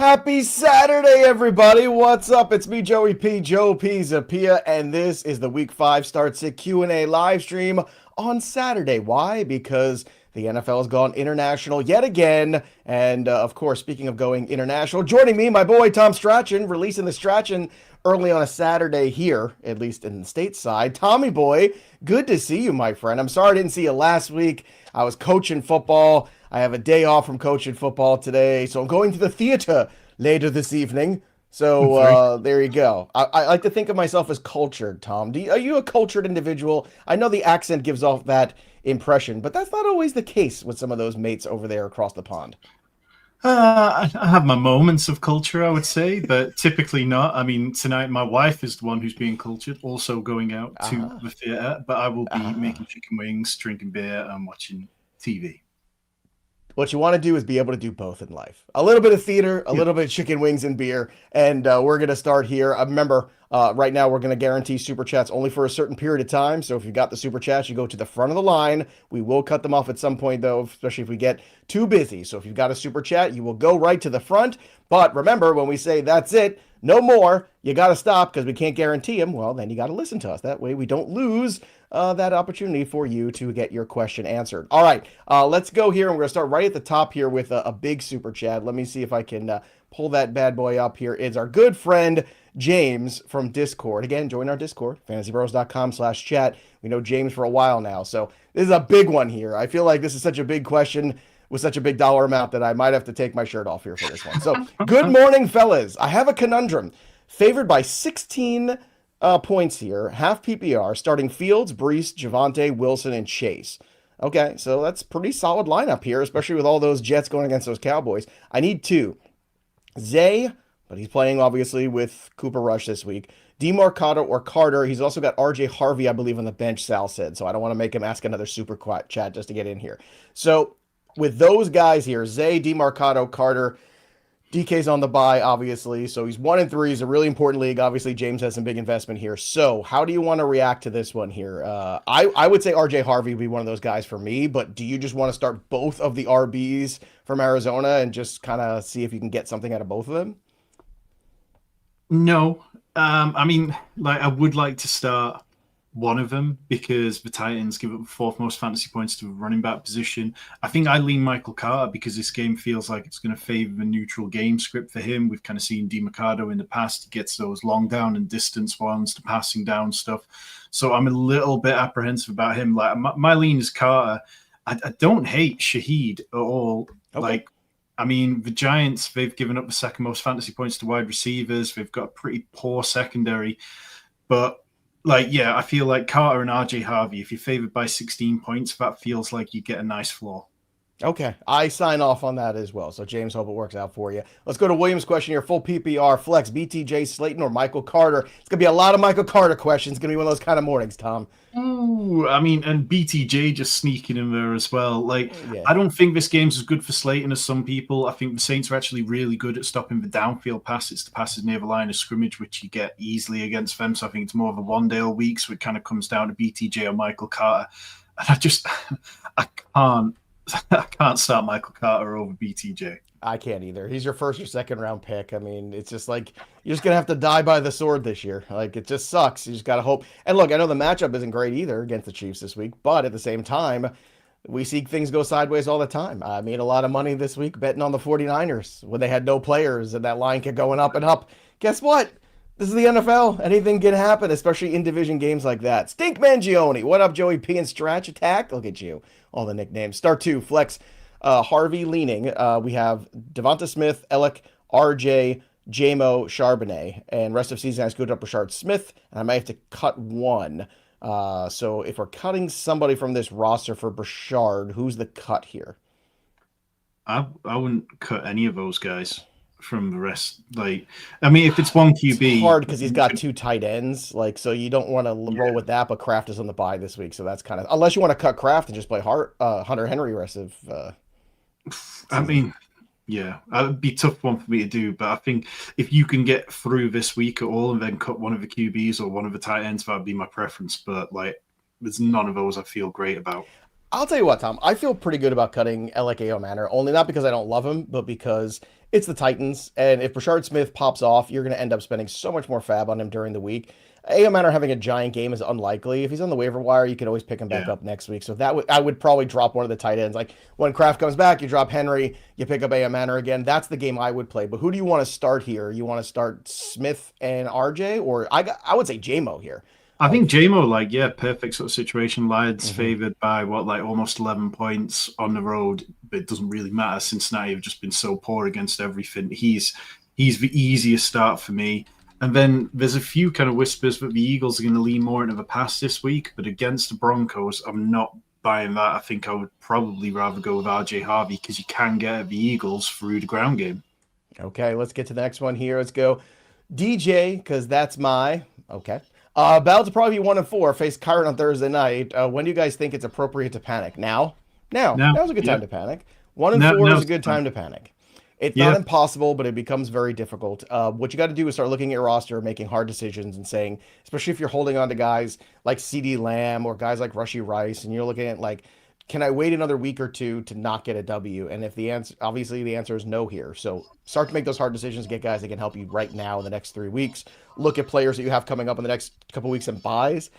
Happy Saturday, everybody. What's up? It's me, Joey P, Joe Pisapia, and this is the Week 5 Start Sit Q&A live stream on Saturday. Why? Because the NFL has gone international yet again, and of course, speaking of going international, joining me, my boy Tom Strachan, releasing the Strachan early on a Saturday here, at least in the stateside. Tommy boy, good to see you, my friend. I'm sorry I didn't see you last week. I was coaching football. I have a day off from coaching football today, so I'm going to the theater later this evening. So there you go. I like to think of myself as cultured, Tom. Are you a cultured individual? I know the accent gives off that impression, but that's not always the case with some of those mates over there across the pond. I have my moments of culture, I would say, but typically not. I mean, tonight my wife is the one who's being cultured, also going out to the theater, but I will be making chicken wings, drinking beer, and watching TV. What you want to do is be able to do both in life. A little bit of theater, a little bit of chicken wings and beer. And we're going to start here. Remember, right now we're going to guarantee super chats only for a certain period of time. So if you got the super chats, you go to the front of the line. We will cut them off at some point, though, especially if we get too busy. So if you've got a super chat, you will go right to the front. But remember, when we say that's it, no more, you got to stop because we can't guarantee them. Well, then you got to listen to us. That way we don't lose that opportunity for you to get your question answered. All right, let's go here, and we're going to start right at the top here with a big super chat. Let me see if I can pull that bad boy up here. It's our good friend James from Discord. Again, join our Discord, fantasypros.com/chat. We know James for a while now, so this is a big one here. I feel like this is such a big question with such a big dollar amount that I might have to take my shirt off here for this one. So, good morning, fellas. I have a conundrum. Favored by 16 points here, half PPR, starting Fields, Brees, Javonte, Wilson, and Chase. Okay, so that's pretty solid lineup here, especially with all those Jets going against those Cowboys. I need two. Zay, but he's playing obviously with Cooper Rush this week. DeMarcado or Carter. He's also got RJ Harvey, I believe, on the bench, Sal said. So I don't want to make him ask another super chat just to get in here. So with those guys here, Zay, DeMarcado, Carter, DK's on the bye, obviously. So he's 1-3. He's a really important league. Obviously, James has some big investment here. So how do you want to react to this one here? I would say RJ Harvey would be one of those guys for me, but do you just want to start both of the RBs from Arizona and just kind of see if you can get something out of both of them? No. I mean, I would like to start one of them because the Titans give up the fourth most fantasy points to the running back position. I think I lean Michael Carter because this game feels like it's going to favor the neutral game script for him. We've kind of seen DeMarcado in the past. He gets those long down and distance ones, the passing down stuff. So I'm a little bit apprehensive about him. Like my lean is Carter. I don't hate Shaheed at all. Okay. I mean, the Giants, they've given up the second most fantasy points to wide receivers. They've got a pretty poor secondary. But I feel like Carter and RJ Harvey, if you're favored by 16 points, that feels like you get a nice floor. Okay, I sign off on that as well. So, James, hope it works out for you. Let's go to William's question here. Full PPR, flex, BTJ, Slayton, or Michael Carter? It's going to be a lot of Michael Carter questions. It's going to be one of those kind of mornings, Tom. Ooh, I mean, and BTJ just sneaking in there as well. I don't think this game's as good for Slayton as some people. I think the Saints are actually really good at stopping the downfield passes. The passes near the line of scrimmage, which you get easily against them. So I think it's more of a one-day a week. So it kind of comes down to BTJ or Michael Carter. And I can't start Michael Carter over BTJ. I can't either. He's your first or second round pick. I mean, it's just like you're just gonna have to die by the sword this year. Like it just sucks. You just gotta hope. And look, I know the matchup isn't great either against the Chiefs this week, but at the same time, we see things go sideways all the time. I made a lot of money this week betting on the 49ers when they had no players and that line kept going up and up. Guess what? This is the NFL. Anything can happen, especially in division games like that. Stink Mangione. What up, Joey P and Stratch Attack? Look at you. All the nicknames. Start 2, flex, Harvey leaning. We have Devonta Smith, Ellick, RJ, JMO, Charbonnet. And rest of season, I screwed up Brashard Smith, and I might have to cut one. So if we're cutting somebody from this roster for Brashard, who's the cut here? I wouldn't cut any of those guys from the rest. If it's one QB, it's hard because he's got 2 tight ends. So you don't want to roll with that. But Kraft is on the bye this week, so that's kind of unless you want to cut Kraft and just play Hunter Henry rest of. It'd be a tough one for me to do. But I think if you can get through this week at all and then cut one of the QBs or one of the tight ends, that'd be my preference. But there's none of those I feel great about. I'll tell you what, Tom. I feel pretty good about cutting Alec Manor, only not because I don't love him, but because it's the Titans. And if Brashard Smith pops off, you're going to end up spending so much more fab on him during the week. Manor having a giant game is unlikely. If he's on the waiver wire, you can always pick him back Yeah. up next week. So I would probably drop one of the tight ends. Like when Kraft comes back, you drop Henry, you pick up Manor again. That's the game I would play. But who do you want to start here? You want to start Smith and RJ, or I would say JMO here. I Like, think JMO, perfect sort of situation. Lions mhm. favored by almost 11 points on the road, but it doesn't really matter. Cincinnati have just been so poor against everything. He's the easiest start for me. And then there's a few kind of whispers that the Eagles are going to lean more into the pass this week, but against the Broncos, I'm not buying that. I think I would probably rather go with RJ Harvey because you can get at the Eagles through the ground game. Okay, let's get to the next one here. Let's go DJ, because that's my okay. About to probably be 1-4, face Kyron on Thursday night. When do you guys think it's appropriate to panic? Now? Now's a good time to panic. 1-4 is a good time to panic. It's not impossible, but it becomes very difficult. What you got to do is start looking at your roster, making hard decisions, and saying, especially if you're holding on to guys like CD Lamb or guys like Rushy Rice, and you're looking at like, can I wait another week or two to not get a W? And if the answer, obviously the answer is no here. So start to make those hard decisions, get guys that can help you right now in the next 3 weeks. Look at players that you have coming up in the next couple weeks and buys.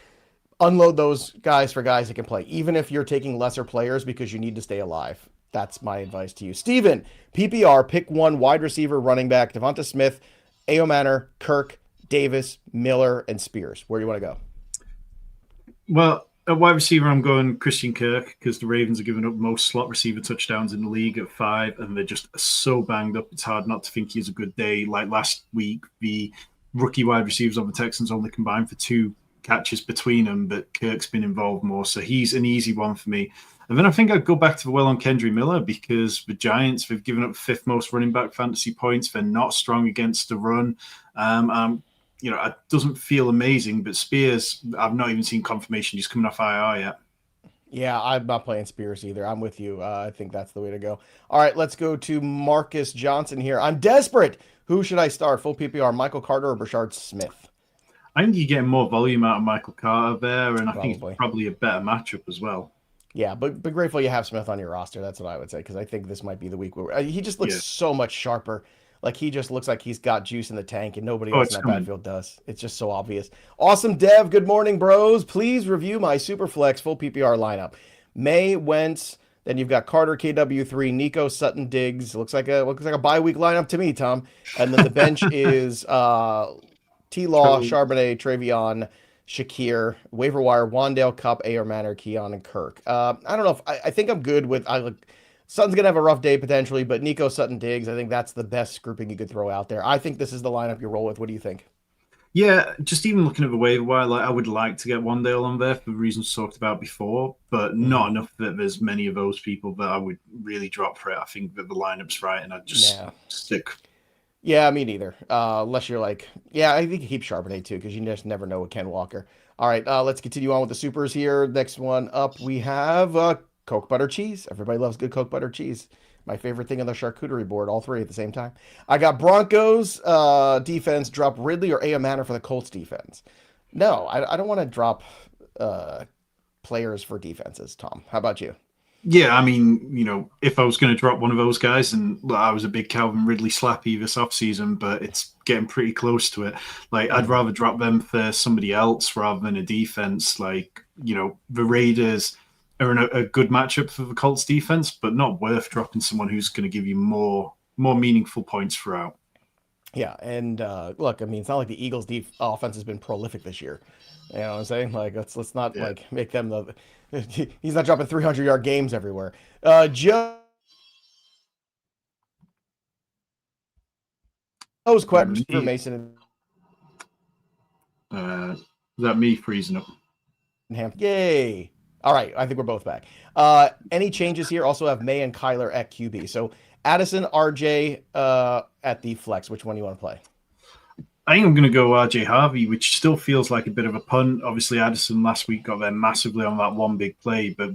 Unload those guys for guys that can play, even if you're taking lesser players because you need to stay alive. That's my advice to you. Steven, PPR, pick one wide receiver, running back, Devonta Smith, Manor, Kirk, Davis, Miller, and Spears. Where do you want to go? Well, at wide receiver, I'm going Christian Kirk because the Ravens are giving up most slot receiver touchdowns in the league at 5, and they're just so banged up. It's hard not to think he's a good day. Like last week, the rookie wide receivers on the Texans only combined for 2 catches between them, but Kirk's been involved more, so he's an easy one for me. And then I think I'd go back to the well on Kendry Miller because the Giants, they've given up 5th most running back fantasy points. They're not strong against the run. It doesn't feel amazing, but Spears, I've not even seen confirmation he's coming off IR yet. Yeah, I'm not playing Spears either. I'm with you. I think that's the way to go. All right, let's go to Marcus Johnson here. I'm desperate. Who should I start? Full PPR, Michael Carter or Brashard Smith? I think you're getting more volume out of Michael Carter there, and I think Probably. it's probably a better matchup as well. Yeah, but grateful you have Smith on your roster. That's what I would say, because I think this might be the week where he just looks so much sharper. Like he just looks like he's got juice in the tank, and nobody else in that backfield does. It's just so obvious. Awesome, Dev. Good morning, bros. Please review my Superflex full PPR lineup. May, Wentz. Then you've got Carter, KW3, Nico, Sutton, Diggs. Looks like a bye week lineup to me, Tom. And then the bench is T-Law, Charbonnet, Travion, Shakir, waiver wire, Wandale, Cup, Manor, Keon, and Kirk. I don't know if I think I'm good with. Sutton's gonna have a rough day potentially, but Nico, Sutton, Diggs. I think that's the best grouping you could throw out there. I think this is the lineup you roll with. What do you think? Yeah, just even looking at the waiver wire, I would like to get Wandale on there for the reasons talked about before, but not enough that there's many of those people that I would really drop for it. I think that the lineup's right, and I'd just stick. Yeah, me neither. Unless you're like, I think you keep Charbonnet too, because you just never know with Ken Walker. All right, let's continue on with the supers here. Next one up, we have Coke Butter Cheese. Everybody loves good Coke Butter Cheese. My favorite thing on the charcuterie board, all 3 at the same time. I got Broncos defense, drop Ridley or Manor for the Colts defense. No, I don't want to drop players for defenses, Tom. How about you? Yeah, I mean, if I was going to drop one of those guys, and I was a big Calvin Ridley slappy this offseason, but it's getting pretty close to it. I'd rather drop them for somebody else rather than a defense. The Raiders are in a good matchup for the Colts defense, but not worth dropping someone who's going to give you more meaningful points throughout. Yeah, and look, I mean, it's not like the Eagles' offense has been prolific this year. You know what I'm saying? Let's not make them the. He's not dropping 300-yard games everywhere. Joe's question for Mason. Is that me freezing up? Yay! All right, I think we're both back. Any changes here? Also have May and Kyler at QB. So Addison, RJ at the flex. Which one do you want to play? I think I'm going to go RJ Harvey, which still feels like a bit of a punt. Obviously, Addison last week got there massively on that one big play, but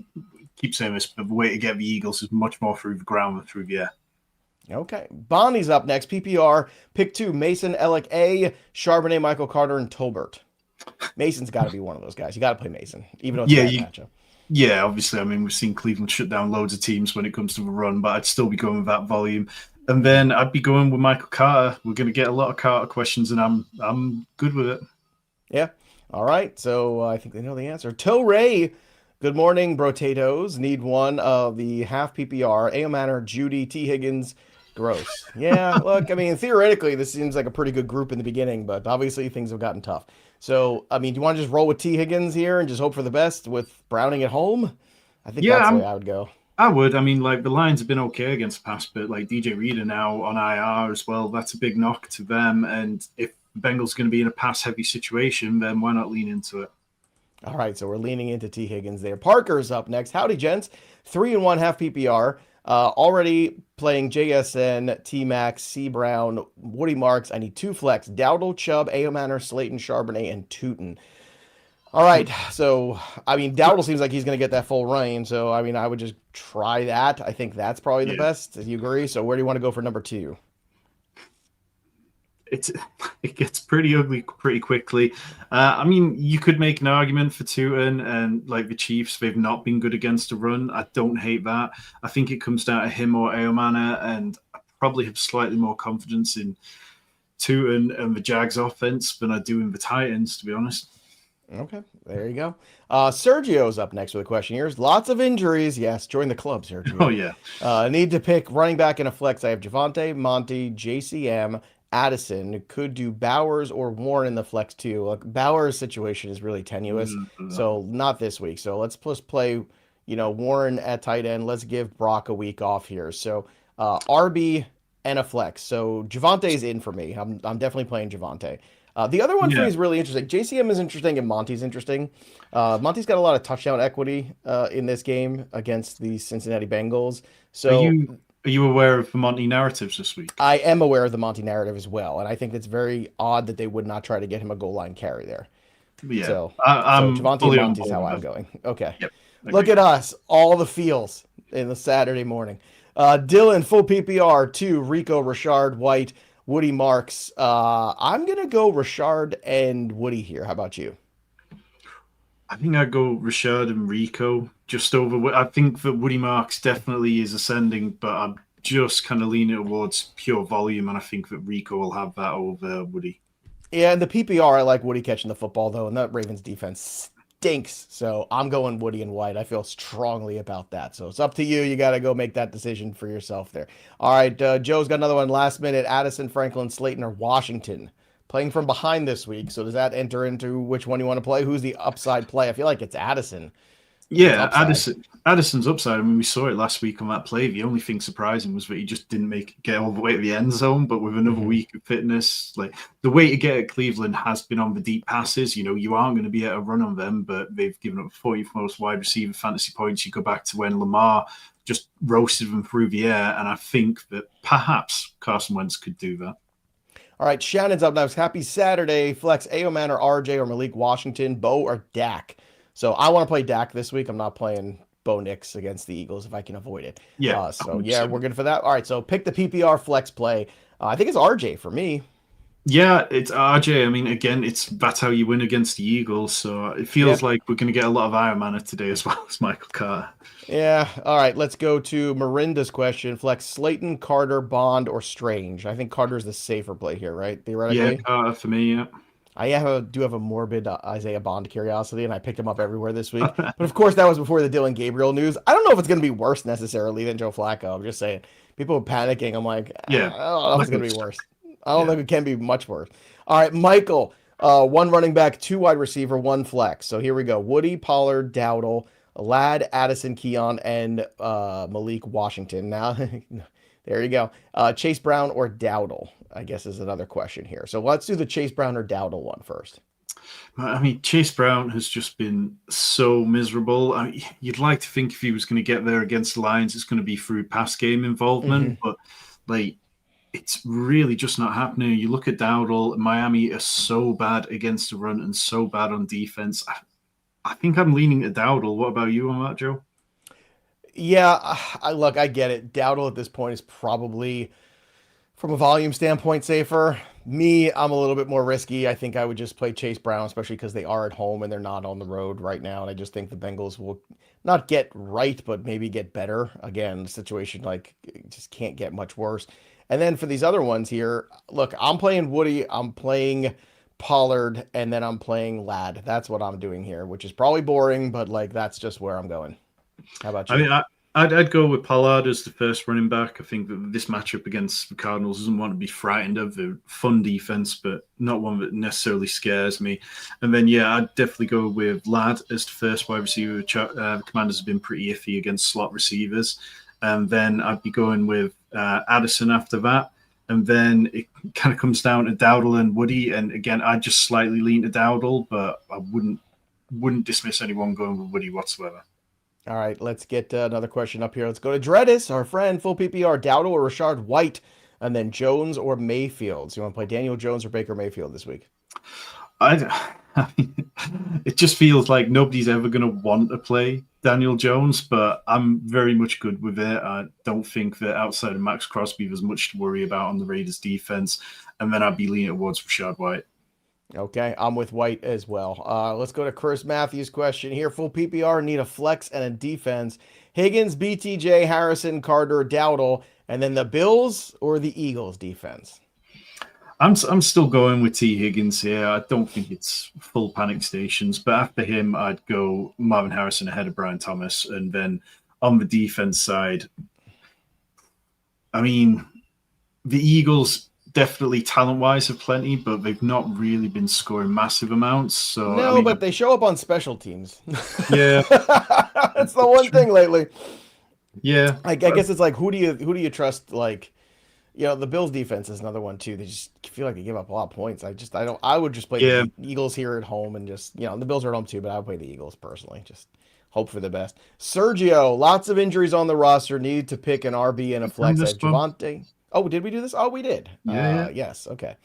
keep saying this, but the way to get the Eagles is much more through the ground than through the air. Okay. Bonnie's up next. PPR, pick 2, Mason, Alec A, Charbonnet, Michael Carter, and Tolbert. Mason's got to be one of those guys. You got to play Mason, even though it's a Yeah, bad matchup. yeah, obviously. I mean, we've seen Cleveland shut down loads of teams when it comes to the run, but I'd still be going with that volume. And then I'd be going with Michael Carter. We're going to get a lot of Carter questions, and I'm good with it. Yeah. All right. So I think they know the answer. Toe Ray. Good morning, Brotatoes. Need one of the half PPR. A.O. Manor, Judy, T. Higgins. Gross. Yeah. Look, I mean, theoretically, this seems like a pretty good group in the beginning, but obviously things have gotten tough. So, I mean, do you want to just roll with T. Higgins here and just hope for the best with Browning at home? I think Yeah, that's the way I would go. I would. I mean, like the Lions have been okay against the pass, but like DJ Reader now on IR as well. That's a big knock to them. And if the Bengals going to be in a pass-heavy situation, then why not lean into it? All right, so we're leaning into T. Higgins there. Parker's up next. Howdy, gents. 3-1 half PPR. Already playing JSN, T Max, C Brown, Woody Marks. I need 2 flex. Dowdle, Chubb, A.O. Manor, Slayton, Charbonnet, and Tootin. All right, so I mean, Dowdle seems like he's going to get that full reign. So I mean, I would just try that. I think that's probably the Yeah. best. Do you agree? So where do you want to go for number 2? It gets pretty ugly pretty quickly. I mean, you could make an argument for Tootin and like the Chiefs. They've not been good against the run. I don't hate that. I think it comes down to him or Aomana, and I probably have slightly more confidence in Tootin and the Jags offense than I do in the Titans, to be honest. Okay, there you go. Sergio's up next with a question here. Lots of injuries. Yes, join the club, Sergio. Oh yeah. Need to pick running back in a flex. I have Javonte, Monty, JCM, Addison. Could do Bowers or Warren in the flex too. Look, Bowers' situation is really tenuous, so not this week. So let's just play, Warren at tight end. Let's give Brock a week off here. So RB and a flex. So Javonte's in for me. I'm definitely playing Javonte. The other one for me is really interesting. JCM is interesting and Monty's interesting. Monty's got a lot of touchdown equity in this game against the Cincinnati Bengals. So are you aware of the Monty narratives this week? I am aware of the Monty narrative as well, and I think it's very odd that they would not try to get him a goal line carry there. Yeah, So I'm Javonte and Monty's how I'm going. Okay. Yep. Look at us, all the feels in the Saturday morning. Dylan, full PPR, 2, Rico, Rashard, White, Woody Marks. I'm going to go Rashard and Woody here. How about you? I think I'd go Rachaad and Rico just over. I think that Woody Marks definitely is ascending, but I'm just kind of leaning towards pure volume, and I think that Rico will have that over Woody. Yeah, in the PPR, I like Woody catching the football, though, and that Ravens defense stinks. So I'm going Woody and White. I feel strongly about that. So it's up to you. You got to go make that decision for yourself there. All right, Joe's got another one last minute. Addison, Franklin, Slayton, or Washington. Playing from behind this week. So does that enter into which one you want to play? Who's the upside play? I feel like it's Addison. Yeah, Addison's upside. I mean, we saw it last week on that play. The only thing surprising was that he just didn't get all the way to the end zone. But with another week of fitness, like the way to get at Cleveland has been on the deep passes. You aren't going to be able to run on them, but they've given up 40th most wide receiver fantasy points. You go back to when Lamar just roasted them through the air, and I think that perhaps Carson Wentz could do that. All right, Shannon's up next. Happy Saturday. Flex A.O. Man or RJ or Malik Washington, Bo or Dak. So I want to play Dak this week. I'm not playing Bo Nix against the Eagles if I can avoid it. Yeah. We're good for that. All right, so pick the PPR flex play. I think it's RJ for me. Yeah, it's RJ. I mean, again, that's how you win against the Eagles. So it feels like we're going to get a lot of Iron Man today as well as Michael Carter. Yeah. All right, let's go to Miranda's question. Flex Slayton, Carter, Bond, or Strange. I think Carter's the safer play here, right? Theoretically. Yeah, Carter for me, yeah. I do have a morbid Isaiah Bond curiosity, and I picked him up everywhere this week. But of course, that was before the Dylan Gabriel news. I don't know if it's going to be worse necessarily than Joe Flacco. I'm just saying. People are panicking. I'm like, I don't know if it's going to be worse. I don't think it can be much worse. All right, Michael. 1 running back, 2 wide receiver, 1 flex. So here we go. Woody, Pollard, Dowdle, Ladd, Addison, Keon, and Malik Washington. Now, there you go. Chase Brown or Dowdle, I guess, is another question here. So let's do the Chase Brown or Dowdle one first. I mean, Chase Brown has just been so miserable. I mean, you'd like to think if he was going to get there against the Lions, it's going to be through pass game involvement, but like it's really just not happening. You look at Dowdle, Miami are so bad against the run and so bad on defense. I think I'm leaning to Dowdle. What about you on that, Joe? Yeah, I get it. Dowdle at this point is probably From a volume standpoint, safer. Me, I'm a little bit more risky. I think I would just play Chase Brown, especially because they are at home and they're not on the road right now. And I just think the Bengals will not get right, but maybe get better. Again, the situation like just can't get much worse. And then for these other ones here, look, I'm playing Woody, I'm playing Pollard, and then I'm playing Lad. That's what I'm doing here, which is probably boring, but like that's just where I'm going. How about you? I mean, I'd go with Pollard as the first running back. I think that this matchup against the Cardinals doesn't want to be frightened of. A fun defense, but not one that necessarily scares me. And then, yeah, I'd definitely go with Ladd as the first wide receiver. The Commanders have been pretty iffy against slot receivers. And then I'd be going with Addison after that. And then it kind of comes down to Dowdle and Woody. And again, I'd just slightly lean to Dowdle, but I wouldn't dismiss anyone going with Woody whatsoever. All right, let's get another question up here. Let's go to Dreadis, our friend, full PPR, Dowdle or Rachaad White, and then Jones or Mayfield. So you want to play Daniel Jones or Baker Mayfield this week? I mean, it just feels like nobody's ever going to want to play Daniel Jones, but I'm very much good with it. I don't think that outside of Max Crosby, there's much to worry about on the Raiders defense. And then I'd be leaning towards Rachaad White. Okay, I'm with White as well. Let's go to Chris Matthews' question here. Full PPR, need a flex and a defense. Higgins, BTJ, Harrison, Carter, Dowdle, and then the Bills or the Eagles defense? I'm still going with T. Higgins here. I don't think it's full panic stations, but after him, I'd go Marvin Harrison ahead of Brian Thomas. And then on the defense side, I mean, the Eagles definitely talent-wise have plenty, but they've not really been scoring massive amounts. So no, I mean, but they show up on special teams. Yeah, that's the one thing lately. Yeah, I guess it's like who do you trust? Like, you know, the Bills defense is another one too. They just feel like they give up a lot of points. I would just play the Eagles here at home and just, you know, the Bills are at home too, but I would play the Eagles personally. Just hope for the best. Sergio, lots of injuries on the roster. Need to pick an RB and a flex at Javonte. Oh, did we do this? Oh, we did. Yeah. Yes. Okay.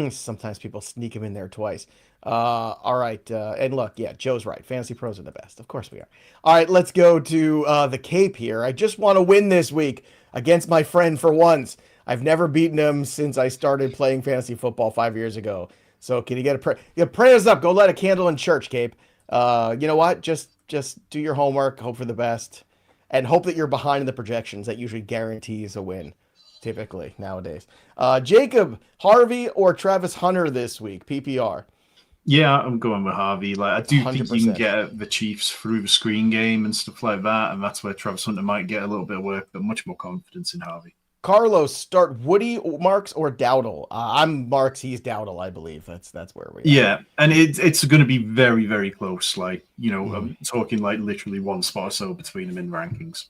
Sometimes people sneak him in there twice. All right. And look, yeah, Joe's right. Fantasy pros are the best. Of course we are. All right, let's go to the Cape here. I just want to win this week against my friend for once. I've never beaten him since I started playing fantasy football 5 years ago. So can you get a prayer? Yeah, prayers up. Go light a candle in church, Cape. You know what? Just do your homework. Hope for the best, and hope that you're behind in the projections. That usually guarantees a win. Typically nowadays. Jacob, Harvey or Travis Hunter this week? PPR. Yeah, I'm going with Harvey. Like, I do 100%. think you can get the Chiefs through the screen game and stuff like that, and that's where Travis Hunter might get a little bit of work, but much more confidence in Harvey. Carlos, start Woody, Marks, or Dowdle? I'm Marks. He's Dowdle, I believe. That's where we are. Yeah, and it's going to be very, very close. Like, you know, I'm talking like literally one spot or so between them in rankings.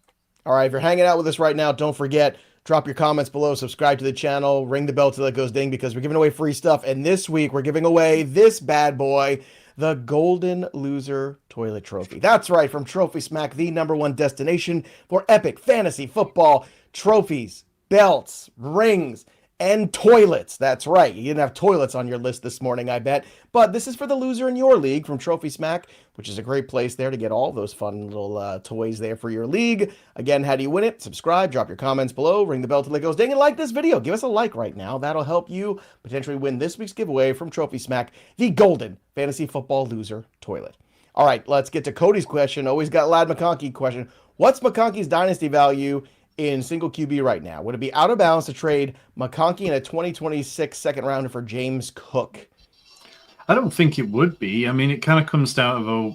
All right, if you're hanging out with us right now, don't forget, drop your comments below, subscribe to the channel, ring the bell till it goes ding, because we're giving away free stuff. And this week, we're giving away this bad boy, the Golden Loser Toilet Trophy. That's right, from Trophy Smack, the #1 destination for epic fantasy football trophies, belts, rings, and toilets. That's right. You didn't have toilets on your list this morning, I bet. But this is for the loser in your league from Trophy Smack, which is a great place there to get all those fun little toys there for your league. Again, how do you win it? Subscribe, drop your comments below, ring the bell till it goes ding, and like this video. Give us a like right now. That'll help you potentially win this week's giveaway from Trophy Smack, the Golden Fantasy Football Loser Toilet. All right, let's get to Cody's question. Always got Lad McConkey question. What's McConkey's dynasty value in single QB right now? Would it be out of bounds to trade McConkey in a 2026 second rounder for James Cook? I don't think it would be. I mean, it kind of comes down to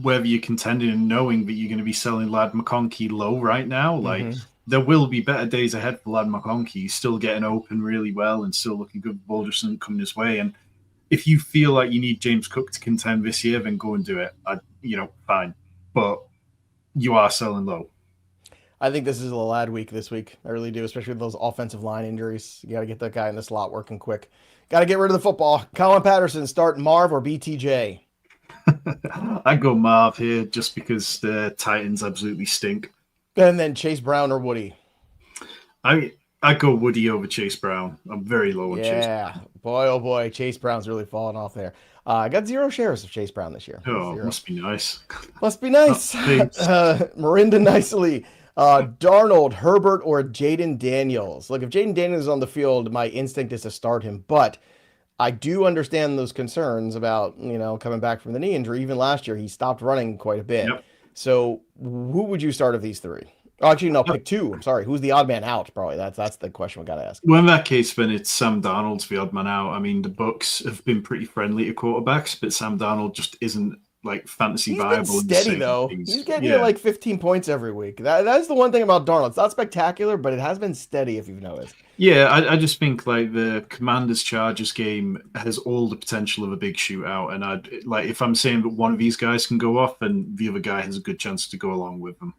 whether you're contending and knowing that you're going to be selling Lad McConkey low right now. Like, there will be better days ahead for Lad McConkey. He's still getting open really well and still looking good. The ball just isn't coming his way. And if you feel like you need James Cook to contend this year, then go and do it. Fine. But you are selling low. I think this is a Lad week this week. I really do, especially with those offensive line injuries. You got to get that guy in the slot working quick. Got to get rid of the football. Colin Patterson, start Marv or BTJ? I go Marv here just because the Titans absolutely stink. And then Chase Brown or Woody? I go Woody over Chase Brown. I'm very low on Chase. Yeah, boy, oh boy, Chase Brown's really falling off there. I got 0 shares of Chase Brown this year. Oh, 0. Must be nice. Must be nice. Marinda Nicely. Darnold, Herbert, or Jaden Daniels? Look, if Jaden Daniels is on the field, my instinct is to start him, but I do understand those concerns about, coming back from the knee injury. Even last year, he stopped running quite a bit. Yep. So who would you start of these three? Oh, actually, no, pick two. I'm sorry. Who's the odd man out? Probably that's the question we got to ask. Well, in that case, then it's Sam Darnold's the odd man out. I mean, the Bucks have been pretty friendly to quarterbacks, but Sam Darnold just isn't like fantasy He's viable. Been steady though. He's getting you like 15 points every week. That's the one thing about Darnold. It's not spectacular, but it has been steady if you've noticed. Yeah, I just think like the Commanders Chargers game has all the potential of a big shootout, and I'd like if I'm saying that one of these guys can go off, then the other guy has a good chance to go along with them.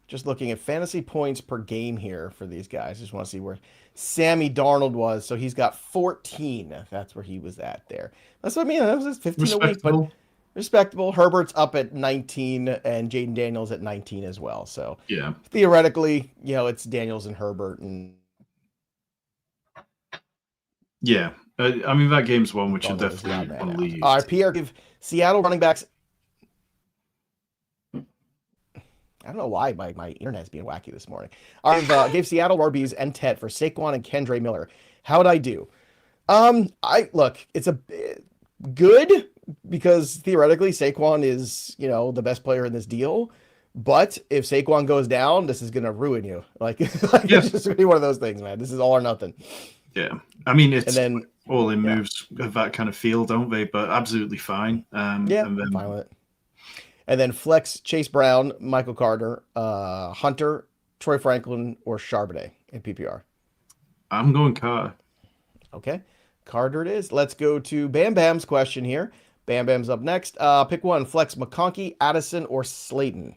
Just looking at fantasy points per game here for these guys. Just want to see where Sammy Darnold was. So he's got 14. That's where he was at there. That's what I mean. That was 15 a week, but respectable. Herbert's up at 19 and Jaden Daniels at 19 as well. So yeah, theoretically, it's Daniels and Herbert. And yeah, I mean, that game's one which I definitely want to leave. All right, Pierre, give Seattle running backs. I don't know why my internet's being wacky this morning. I gave Seattle RBs and Tet for Saquon and Kendre Miller. How'd I do? It's a good because theoretically Saquon is, the best player in this deal. But if Saquon goes down, this is gonna ruin you. It's just gonna be one of those things, man. This is all or nothing. Yeah, I mean, it's all in moves of that kind of feel, don't they? But absolutely fine. I'm fine with it. And then flex Chase Brown, Michael Carter, Hunter, Troy Franklin, or Charbonnet in PPR. I'm going Carter. Okay, Carter it is. Let's go to Bam Bam's question here. Bam Bam's up next. Pick one: flex McConkey, Addison, or Slayton.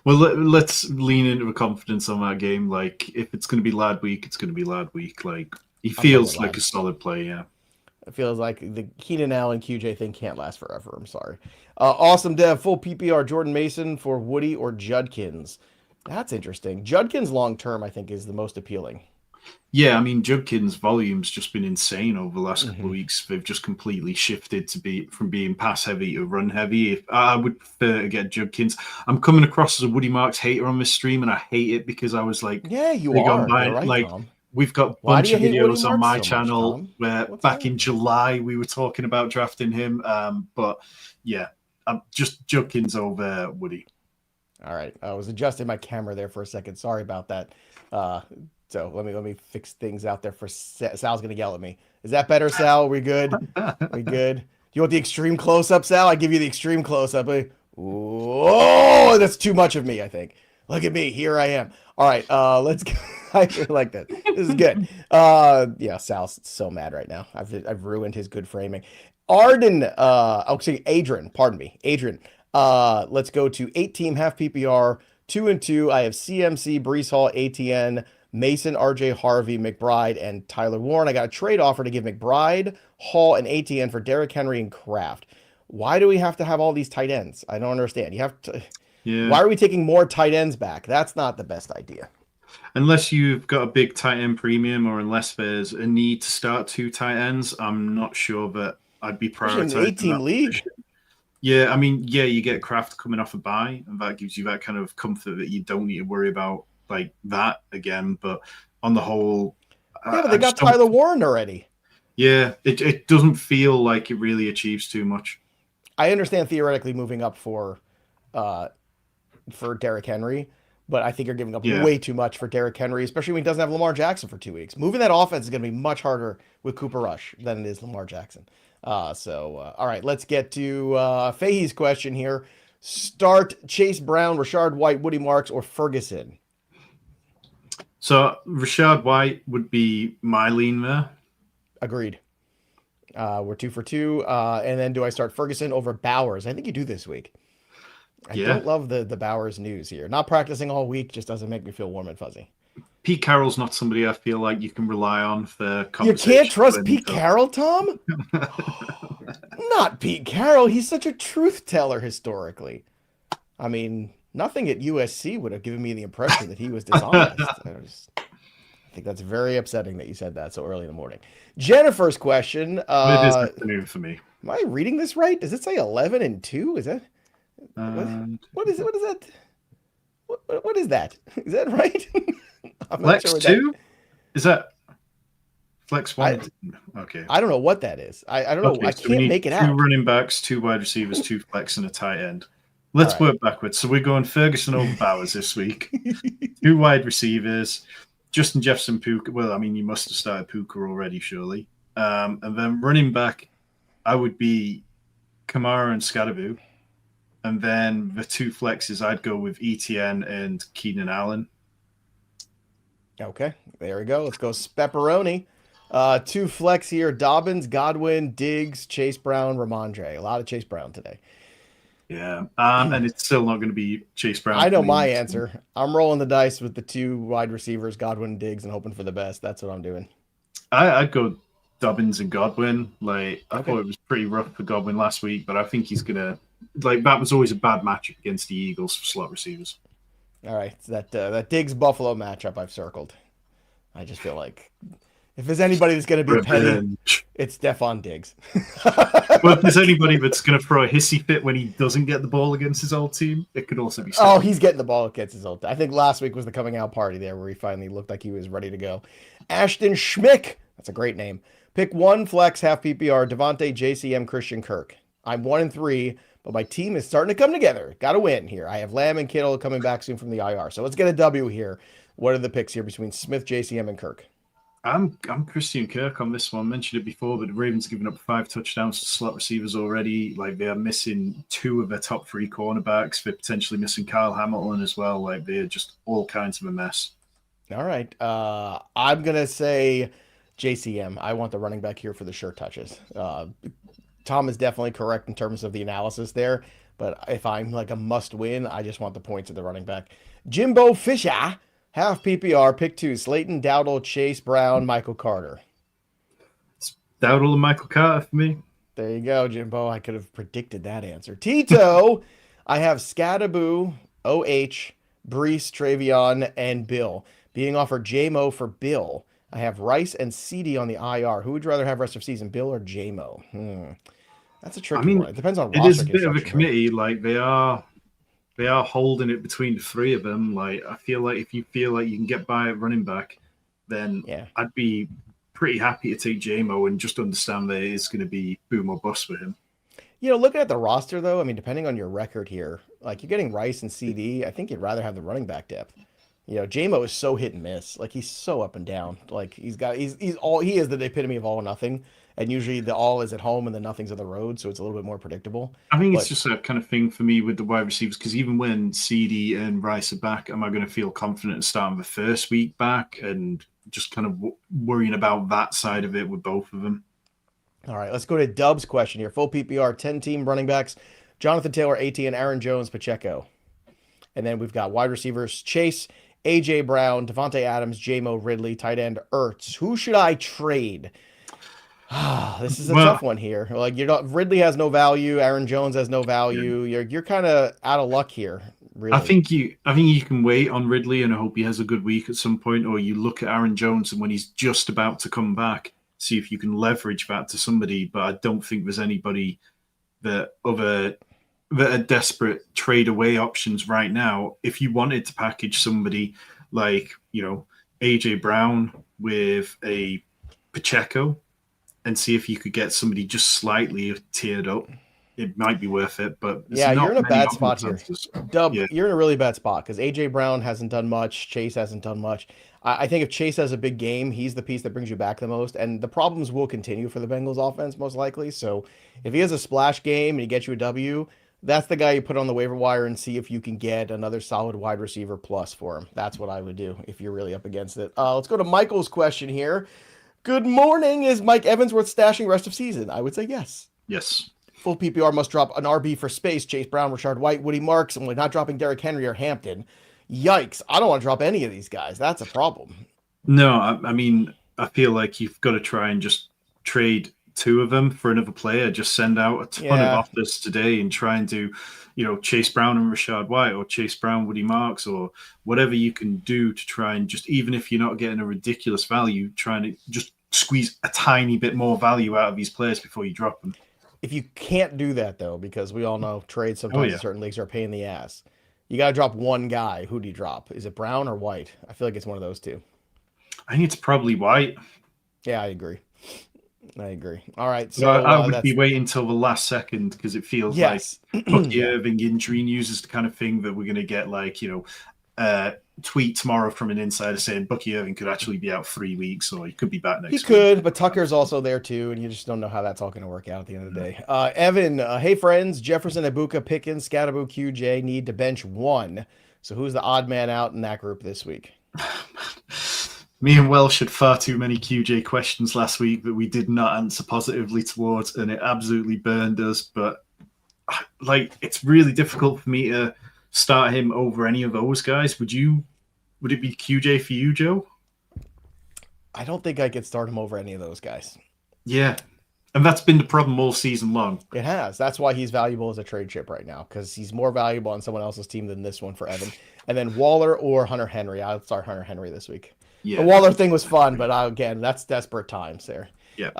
Well, let's lean into the confidence on that game. Like, if it's going to be lad week, it's going to be lad week. Like, he feels like a solid play, yeah. It feels like the Keenan Allen QJ thing can't last forever. I'm sorry. Awesome Dev, full PPR, Jordan Mason for Woody or Judkins. That's interesting. Judkins long-term, I think, is the most appealing. Yeah, I mean, Judkins' volume's just been insane over the last couple of weeks. They've just completely shifted from being pass-heavy to run-heavy. If I would prefer to get Judkins. I'm coming across as a Woody Marks hater on this stream, and I hate it because I was like... Yeah, you are. Right, Tom. We've got a bunch of videos on my channel where back in July we were talking about drafting him. But yeah, I'm just Judkins over Woody. All right. I was adjusting my camera there for a second. Sorry about that. So let me fix things out there for Sal's gonna yell at me. Is that better, Sal? We good? We good? Do you want the extreme close-up, Sal? I give you the extreme close-up. Whoa, that's too much of me, I think. Look at me. Here I am. All right, let's go. I like that. This is good. Sal's so mad right now. I've ruined his good framing. Adrian, pardon me. Adrian. Let's go to 8-team half PPR, 2-2. I have CMC, Breece Hall, ATN, Mason, RJ, Harvey, McBride, and Tyler Warren. I got a trade offer to give McBride, Hall, and ATN for Derrick Henry and Kraft. Why do we have to have all these tight ends? I don't understand. You have to. Yeah. Why are we taking more tight ends back? That's not the best idea. Unless you've got a big tight end premium or unless there's a need to start 2 tight ends, I'm not sure that I'd be prioritizing an 8-team league. Yeah, I mean, you get Kraft coming off a bye, and that gives you that kind of comfort that you don't need to worry about like that again. But on the whole... Yeah, but they got Tyler Warren already. Yeah, it doesn't feel like it really achieves too much. I understand theoretically moving up for Derrick Henry, but I think you're giving up way too much for Derrick Henry, especially when he doesn't have Lamar Jackson for 2 weeks. Moving that offense is going to be much harder with Cooper Rush than it is Lamar Jackson. All right, let's get to Fahey's question here. Start Chase Brown, Rachaad White, Woody Marks, or Ferguson? So Rachaad White would be my lean there. Agreed. We're 2 for 2. And then do I start Ferguson over Bowers? I think you do this week. I don't love the Bowers news here. Not practicing all week just doesn't make me feel warm and fuzzy. Pete Carroll's not somebody I feel like you can rely on for conversation. You can't trust Pete Carroll, Tom? Not Pete Carroll. He's such a truth teller historically. I mean, nothing at USC would have given me the impression that he was dishonest. I think that's very upsetting that you said that so early in the morning. Jennifer's question. It is afternoon for me. Am I reading this right? Does it say 11-2? Is that... what is it? What is that? What is that? Is that right? I'm not Flex sure what two? Is that flex one? that. Okay. I don't know what that is. I don't know. Okay, I so we can't need make it two out. running backs, two wide receivers, two flex, and a tight end. All Let's right. work backwards. So we're going Ferguson over Bowers this week. Two wide receivers, Justin Jefferson, Puka. Well, I mean, you must have started Puka already, surely. And then running back, I would be Kamara and Scadaboo. And then the two flexes, I'd go with ETN and Keenan Allen. Okay, there we go. Let's go Spepperoni. Two flex here: Dobbins, Godwin, Diggs, Chase Brown, Ramondre. A lot of Chase Brown today. Yeah, and it's still not going to be Chase Brown. I know my answer. I'm rolling the dice with the two wide receivers, Godwin and Diggs, and hoping for the best. That's what I'm doing. I'd go Dobbins and Godwin. Like I Okay. thought it was pretty rough for Godwin last week, but I think he's gonna that was always a bad matchup against the Eagles for slot receivers. All right, it's that Diggs Buffalo matchup I've circled. I just feel like if there's anybody that's going to be petty, Revenge. it's Stephon Diggs. Well, if there's anybody that's going to throw a hissy fit when he doesn't get the ball against his old team, it could also be. Oh, he's getting the ball against his old. I think last week was the coming out party there where he finally looked like he was ready to go. Ashton Schmick, that's a great name. Pick one flex half PPR. Javonte, JCM, Christian Kirk. I'm 1-3, but my team is starting to come together. Got to win here. I have Lamb and Kittle coming back soon from the IR, so let's get a W here. What are the picks here between Smith, JCM, and Kirk? I'm Christian Kirk on this one. I mentioned it before, but the Ravens given up 5 touchdowns to slot receivers already. Like they are missing 2 of their top 3 cornerbacks. They're potentially missing Kyle Hamilton as well. Like they're just all kinds of a mess. All right. I'm going to say JCM. I want the running back here for the sure touches. Tom is definitely correct in terms of the analysis there, but if I'm like a must win, I just want the points of the running back. Jimbo Fisher, half PPR, pick 2, Slayton, Dowdle, Chase Brown, Michael Carter. It's Dowdle and Michael Carter for me. There you go, Jimbo. I could have predicted that answer. Tito, I have Scadaboo, OH, Brees, Travion, and Bill. Being offered JMO for Bill. I have Rice and CD on the IR. Who would you rather have rest of season, Bill or JMO? That's a tricky one. It depends on roster. It is a bit of a committee. Right? Like they are holding it between the 3 of them. Like I feel like if you feel like you can get by at running back, then I'd be pretty happy to take JMO and just understand that it's going to be boom or bust for him. You know, looking at the roster though, I mean, depending on your record here, like you're getting Rice and CD, I think you'd rather have the running back depth. You know, JMO is so hit and miss. Like he's so up and down. Like he is the epitome of all or nothing. And usually the all is at home and the nothing's on the road, so it's a little bit more predictable. I think it's just a kind of thing for me with the wide receivers because even when CD and Rice are back, am I going to feel confident starting the first week back and just kind of worrying about that side of it with both of them? All right, let's go to Dub's question here. Full PPR, 10-team running backs, Jonathan Taylor, AT, Aaron Jones, Pacheco. And then we've got wide receivers, Chase, AJ Brown, Devontae Adams, JMO, Ridley, tight end, Ertz. Who should I trade? This is a tough one here. Like Ridley has no value, Aaron Jones has no value. You're kind of out of luck here. Really. I think you can wait on Ridley and I hope he has a good week at some point, or you look at Aaron Jones and when he's just about to come back, see if you can leverage that to somebody. But I don't think there's anybody that are desperate trade away options right now. If you wanted to package somebody like, AJ Brown with a Pacheco and see if you could get somebody just slightly tiered up, it might be worth it. But you're in a bad spot here. Dub, you're in a really bad spot because AJ Brown hasn't done much. Chase hasn't done much. I think if Chase has a big game, he's the piece that brings you back the most. And the problems will continue for the Bengals offense, most likely. So if he has a splash game and he gets you a W, that's the guy you put on the waiver wire and see if you can get another solid wide receiver plus for him. That's what I would do if you're really up against it. Let's go to Michael's question here. Good morning. Is Mike Evans worth stashing rest of season? I would say yes. Yes. Full PPR must drop an RB for space. Chase Brown, Rachaad White, Woody Marks, and we're not dropping Derrick Henry or Hampton. Yikes. I don't want to drop any of these guys. That's a problem. No, I mean, I feel like you've got to try and just trade 2 of them for another player. Just send out a ton of offers today and try and do, Chase Brown and Rachaad White or Chase Brown, Woody Marks or whatever you can do to try and just, even if you're not getting a ridiculous value, trying to just squeeze a tiny bit more value out of these players before you drop them. If you can't do that, though, because we all know trades sometimes in certain leagues are a pain in the ass, You got to drop one guy. Who do you drop? Is it Brown or White? I feel like it's one of those two. I think it's probably White. Yeah, I agree. I agree. All right, So so I would be that's waiting until the last second because it feels like yes, Bucky yeah. Irving injury news is the kind of thing that we're going to get like, tweet tomorrow from an insider saying Bucky Irving could actually be out 3 weeks or he could be back He next week. could, but Tucker's also there too, and you just don't know how that's all going to work out at the end of the day. Evan, hey friends, Jefferson, Egbuka, Pickens, Scatterboo, QJ need to bench one. So who's the odd man out in that group this week? Me and Welsh had far too many QJ questions last week that we did not answer positively towards, and it absolutely burned us. But like, it's really difficult for me to start him over any of those guys. Would it be QJ for you, Joe? I don't think I could start him over any of those guys. Yeah. And that's been the problem all season long. It has. That's why he's valuable as a trade chip right now, because he's more valuable on someone else's team than this one for Evan. And then Waller or Hunter Henry. I'll start Hunter Henry this week. Yeah. The Waller thing was fun, but again, that's desperate times there. Yeah.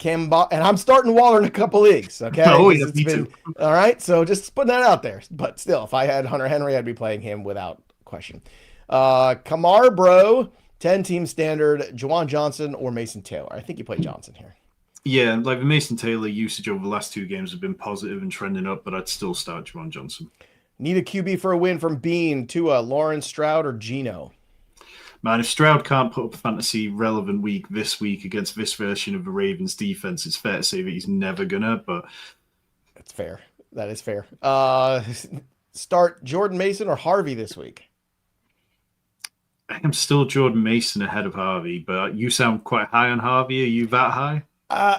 And I'm starting Waller in a couple leagues. Okay. Oh, yeah, me too. All right. So just putting that out there. But still, if I had Hunter Henry, I'd be playing him without question. Kamar, bro, 10-team standard, Juwan Johnson or Mason Taylor. I think you play Johnson here. Yeah, like the Mason Taylor usage over the last 2 games have been positive and trending up, but I'd still start Juwan Johnson. Need a QB for a win from Bean, Tua, Lawrence, Stroud, or Geno. Man, if Stroud can't put up a fantasy relevant week this week against this version of the Ravens defense, it's fair to say that he's never gonna, but that's fair. That is fair. Start Jordan Mason or Harvey this week. I think I'm still Jordan Mason ahead of Harvey, but you sound quite high on Harvey. Are you that high?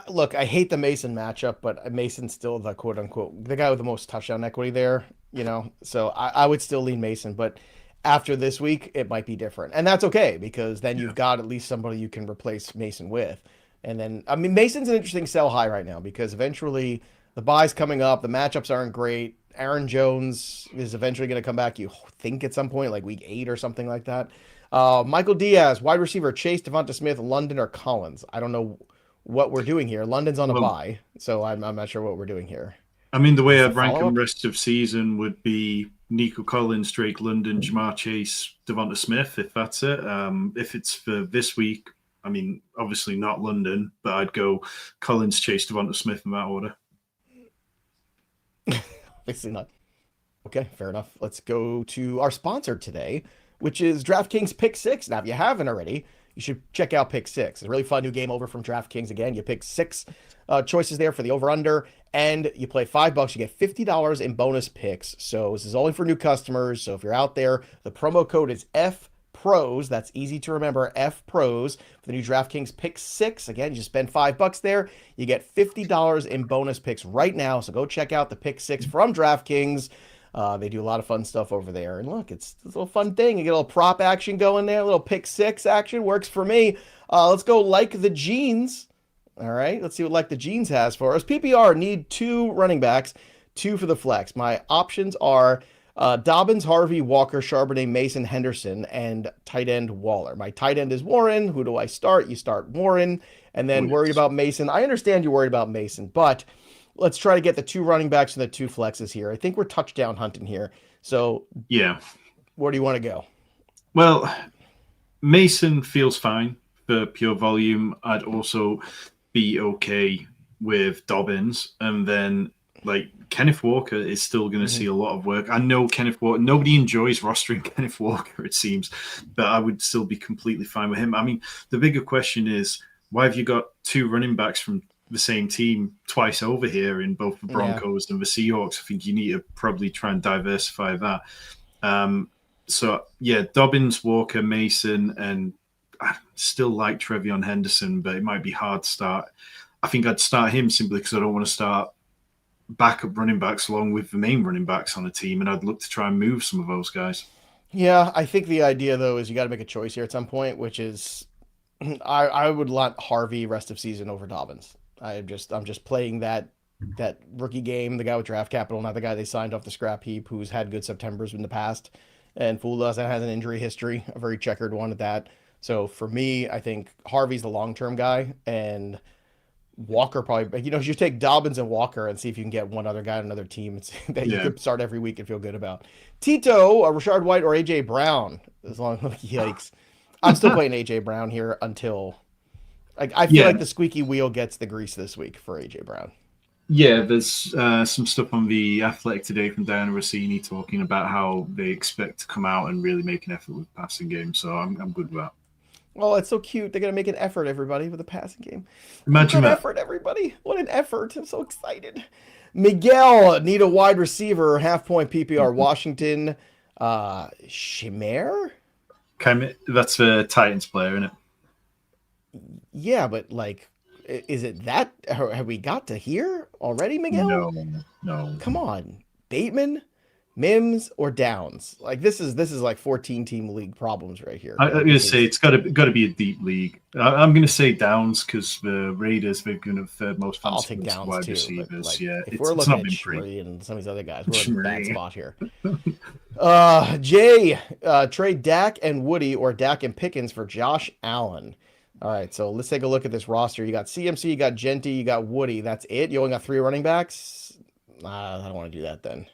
Look, I hate the Mason matchup, but Mason's still the quote unquote the guy with the most touchdown equity there, So I would still lean Mason, but after this week, it might be different. And that's okay, because then you've got at least somebody you can replace Mason with. And then, I mean, Mason's an interesting sell high right now, because eventually the bye's coming up. The matchups aren't great. Aaron Jones is eventually going to come back, you think, at some point, like week 8 or something like that. Michael Diaz, wide receiver, Chase, Devonta Smith, London, or Collins. I don't know what we're doing here. London's on a bye, so I'm not sure what we're doing here. I mean, the way I'd rank them rest of season would be Nico Collins, Drake London, Jamar Chase, Devonta Smith, if that's it. If it's for this week, I mean, obviously not London, but I'd go Collins, Chase, Devonta Smith in that order. Obviously not. Okay, fair enough. Let's go to our sponsor today, which is DraftKings Pick 6. Now, if you haven't already, you should check out Pick 6. It's a really fun new game over from DraftKings. Again, you pick 6 choices there for the over-under, and you play $5. You get $50 in bonus picks. So this is only for new customers. So if you're out there, the promo code is FPROS. That's easy to remember, FPROS for the new DraftKings Pick 6. Again, you just spend $5 there. You get $50 in bonus picks right now. So go check out the Pick 6 from DraftKings. They do a lot of fun stuff over there. And look, it's a little fun thing. You get a little prop action going there, a little Pick 6 action. Works for me. Let's go Like the Jeans. All right, let's see what Like the Jeans has for us. PPR need 2 running backs, 2 for the flex. My options are Dobbins, Harvey, Walker, Charbonnet, Mason, Henderson, and tight end Waller. My tight end is Warren. Who do I start? You start Warren. And then worried about Mason. I understand you're worried about Mason, but let's try to get the 2 running backs and the 2 flexes here. I think we're touchdown hunting here. So yeah, where do you want to go? Well, Mason feels fine for pure volume. I'd also be okay with Dobbins, and then like Kenneth Walker is still going to see a lot of work. I know Kenneth Walker, nobody enjoys rostering Kenneth Walker, it seems, but I would still be completely fine with him. I mean, the bigger question is, why have you got 2 running backs from the same team twice over here in both the Broncos and the Seahawks? I think you need to probably try and diversify that. So yeah, Dobbins, Walker, Mason, and I still like Trevion Henderson, but it might be hard to start. I think I'd start him simply because I don't want to start backup running backs along with the main running backs on the team, and I'd look to try and move some of those guys. Yeah, I think the idea, though, is you got to make a choice here at some point, which is I would want Harvey rest of season over Dobbins. I'm just playing that rookie game, the guy with draft capital, not the guy they signed off the scrap heap, who's had good Septembers in the past and fooled us and has an injury history, a very checkered one at that. So for me, I think Harvey's the long-term guy, and Walker probably, you take Dobbins and Walker and see if you can get one other guy on another team that you could start every week and feel good about. Tito, Rachaad White, or AJ Brown. As long as yikes, I'm still playing AJ Brown here until I feel like the squeaky wheel gets the grease this week for AJ Brown. Yeah, there's some stuff on the Athletic today from Darren Rossini talking about how they expect to come out and really make an effort with passing game. So I'm good with that. Oh, it's so cute. They're going to make an effort, everybody, with a passing game. Imagine that. Effort, everybody. What an effort. I'm so excited. Miguel, need a wide receiver, half-point PPR, Washington. Shamir? That's a Titans player, isn't it? Yeah, but, is it that? Have we got to here already, Miguel? No. Come on. Bateman? Mims or Downs? This is 14-team league problems right here. I'm gonna say it's got to be a deep league. I'm gonna say Downs because the Raiders they're gonna have third most fantasy wide receivers. If we're looking at Shmurry and some of these other guys, we're in a bad spot here. Jay, trade Dak and Woody or Dak and Pickens for Josh Allen. All right, so let's take a look at this roster. You got CMC, you got Genty, you got Woody. That's it. You only got 3 running backs. I don't want to do that then.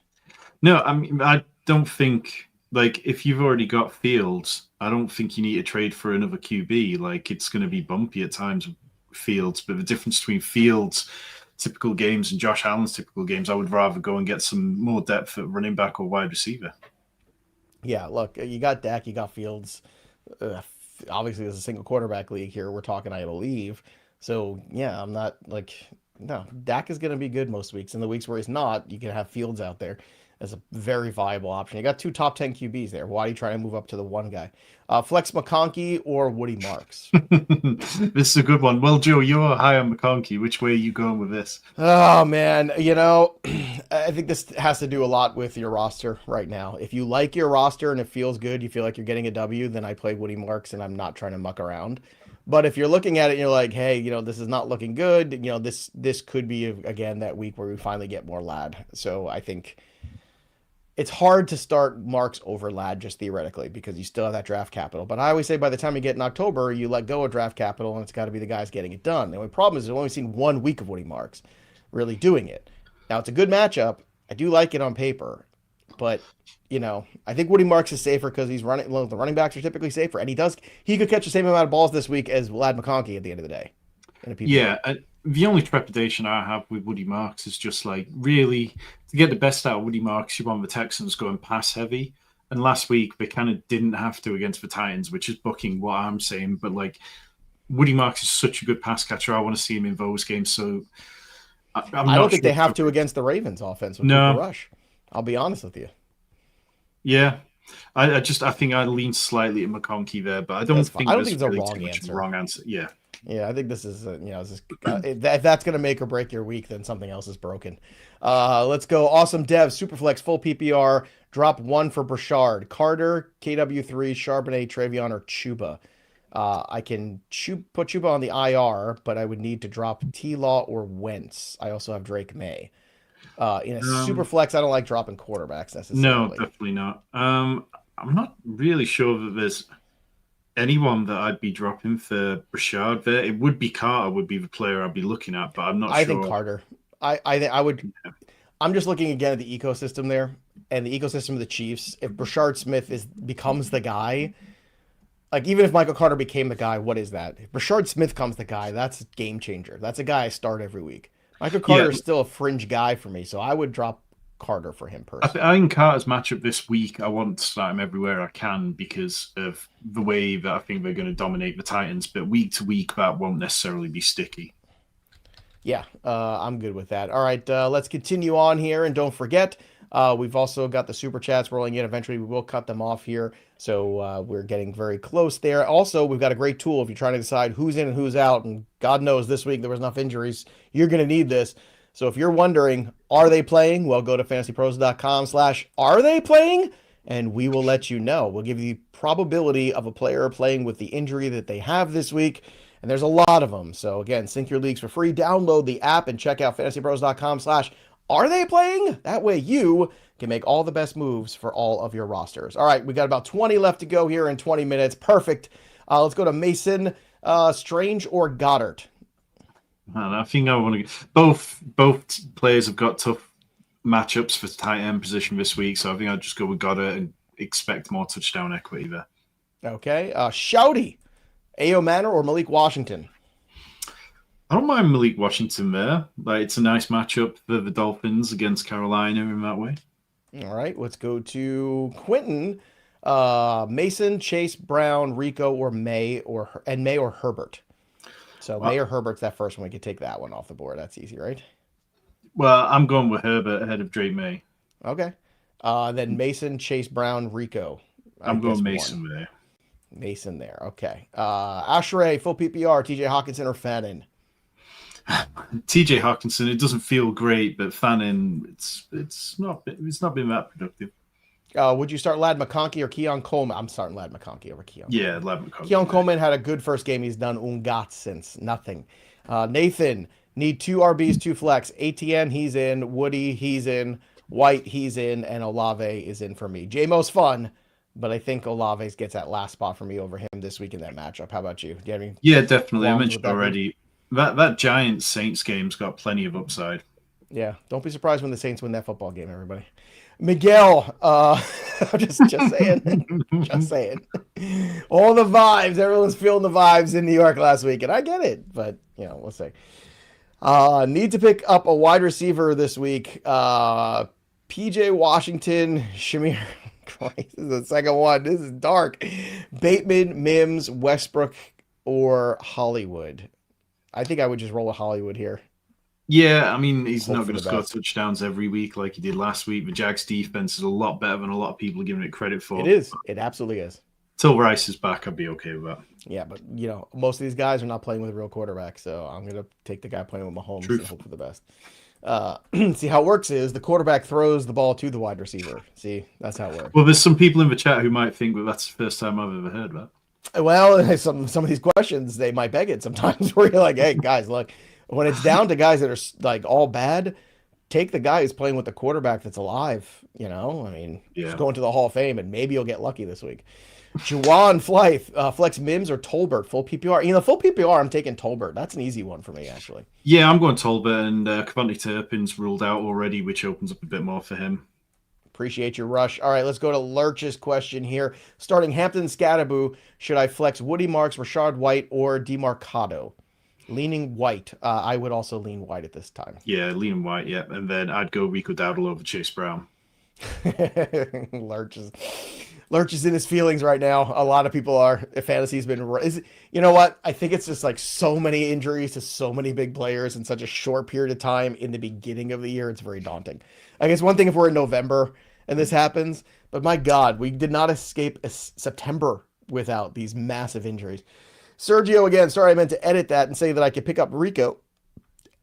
No, I mean, I don't think, if you've already got Fields, I don't think you need to trade for another QB. It's going to be bumpy at times with Fields, but the difference between Fields' typical games and Josh Allen's typical games, I would rather go and get some more depth at running back or wide receiver. Yeah, look, you got Dak, you got Fields. Obviously, there's a single quarterback league here. We're talking, I believe. So, yeah, I'm not, no, Dak is going to be good most weeks. And the weeks where he's not, you can have Fields out there as a very viable option. You got 2 top 10 QBs there. Why are you trying to move up to the one guy? Flex McConkey or Woody Marks? This is a good one. Well, Joe, you're high on McConkey. Which way are you going with this? Oh, man. I think this has to do a lot with your roster right now. If you like your roster and it feels good, you feel like you're getting a W, then I play Woody Marks and I'm not trying to muck around. But if you're looking at it and you're like, hey, this is not looking good, this could be, again, that week where we finally get more lad. So I think it's hard to start Marks over lad just theoretically because you still have that draft capital. But I always say by the time you get in October, you let go of draft capital and it's got to be the guys getting it done. The only problem is I've only seen 1 week of Woody Marks really doing it. Now, it's a good matchup. I do like it on paper. But, I think Woody Marks is safer because he's running. Well, the running backs are typically safer. And he could catch the same amount of balls this week as Lad McConkey at the end of the day. Yeah. The only trepidation I have with Woody Marks is just really to get the best out of Woody Marks, you want the Texans going pass heavy. And last week they kind of didn't have to against the Titans, which is bucking what I'm saying. But Woody Marks is such a good pass catcher. I want to see him in those games. So I don't think they have to against the Ravens offense with Cooper Rush. I'll be honest with you. Yeah. I think I lean slightly at McConkey there, but I don't think it's a wrong answer. Yeah. Yeah, I think this is, if that's going to make or break your week, then something else is broken. Let's go. Awesome Dev, Superflex, full PPR, drop 1 for Brashard, Carter, KW3, Charbonnet, Travion, or Chuba. I can put Chuba on the IR, but I would need to drop T-Law or Wentz. I also have Drake May. In a Superflex, I don't like dropping quarterbacks necessarily. No, definitely not. I'm not really sure that there's anyone that I'd be dropping for Brashard there. It would be Carter would be the player I'd be looking at, but I'm not sure. I think Carter. I would. I'm just looking again at the ecosystem there and the ecosystem of the Chiefs. If Brashard Smith becomes the guy, even if Michael Carter became the guy, what is that? If Brashard Smith comes the guy, that's a game changer. That's a guy I start every week. Michael Carter is still a fringe guy for me, so I would drop Carter for him personally. I think Carter's matchup this week, I want to start him everywhere I can because of the way that I think they're going to dominate the Titans. But week to week, that won't necessarily be sticky. Yeah, I'm good with that. All right, let's continue on here. And don't forget, we've also got the Super Chats rolling in. Eventually, we will cut them off here. So we're getting very close there. Also, we've got a great tool if you're trying to decide who's in and who's out. And God knows this week there was enough injuries. You're going to need this. So if you're wondering, are they playing? Well, go to fantasypros.com/are they playing? And we will let you know. We'll give you the probability of a player playing with the injury that they have this week. And there's a lot of them. So again, sync your leagues for free. Download the app and check out fantasypros.com/are they playing? That way you can make all the best moves for all of your rosters. All right, we got about 20 left to go here in 20 minutes. Perfect. Let's go to Mason. Strange or Goedert? And I think I want to. Both players have got tough matchups for tight end position this week, so I think I'd just go with Goddard and expect more touchdown equity there. Okay. Shouty, Ao Manor or Malik Washington? I don't mind Malik Washington there. Like, it's a nice matchup for the Dolphins against Carolina in that way. All right. Let's go to Quentin. Mason, Chase, Brown, Rico, or May or Herbert. So May or Herbert's that first one. We could take that one off the board. That's easy, right? Well, I'm going with Herbert ahead of Drake May. Okay. Then Mason, Chase, Brown, Rico. I'm going Mason there. Mason there. Okay. Asheray, full PPR, TJ Hawkinson or Fannin? TJ Hawkinson, it doesn't feel great, but Fannin, it's not been that productive. Would you start Lad McConkey or Keon Coleman? I'm starting Lad McConkey over Keon. Yeah, Lad McConkey. Keon Coleman had a good first game. He's done ungat since nothing. Nathan, need 2 RBs, 2 flex. ATN, he's in. Woody, he's in. White, he's in. And Olave is in for me. J-Mo's fun, but I think Olave gets that last spot for me over him this week in that matchup. How about you? Do you have any? Yeah, definitely. I mentioned already. That Giants Saints game's got plenty of upside. Yeah, don't be surprised when the Saints win that football game, everybody. Miguel, just saying, just saying. All the vibes, everyone's feeling the vibes in New York last week, and I get it, but we'll see. Need to pick up a wide receiver this week. PJ Washington, Shamir. Christ, this is the second one. This is dark. Bateman, Mims, Westbrook, or Hollywood. I think I would just roll with Hollywood here. Yeah, I mean, he's not going to score touchdowns every week like he did last week. The Jags defense is a lot better than a lot of people are giving it credit for. It is. It absolutely is. Till Rice is back, I'd be okay with that. Yeah, but, most of these guys are not playing with a real quarterback, so I'm going to take the guy playing with Mahomes and hope for the best. See, how it works is the quarterback throws the ball to the wide receiver. See, that's how it works. Well, there's some people in the chat who might think that that's the first time I've ever heard that. Well, some of these questions, they might beg it sometimes where you're like, hey, guys, look, when it's down to guys that are like all bad, take the guy who's playing with the quarterback that's alive, I mean, just going to the Hall of Fame and maybe you'll get lucky this week. Juwan, Flex Mims or Tolbert, full PPR. Full PPR, I'm taking Tolbert. That's an easy one for me, actually. Yeah, I'm going Tolbert, and Javonte Turpin's ruled out already, which opens up a bit more for him. Appreciate your rush. All right, let's go to Lurch's question here. Starting Hampton Scadaboo, should I flex Woody Marks, Rachaad White, or DeMarcado? Leaning White. I would also lean White at this time. Yeah, leaning White, yeah. And then I'd go Rico Dowdle over Chase Brown. Lurch is in his feelings right now. A lot of people are. Fantasy's been. You know what? I think it's just like so many injuries to so many big players in such a short period of time in the beginning of the year. It's very daunting. I guess one thing if we're in November and this happens, but my God, we did not escape September without these massive injuries. Sergio, again, sorry I meant to edit that and say that I could pick up Rico.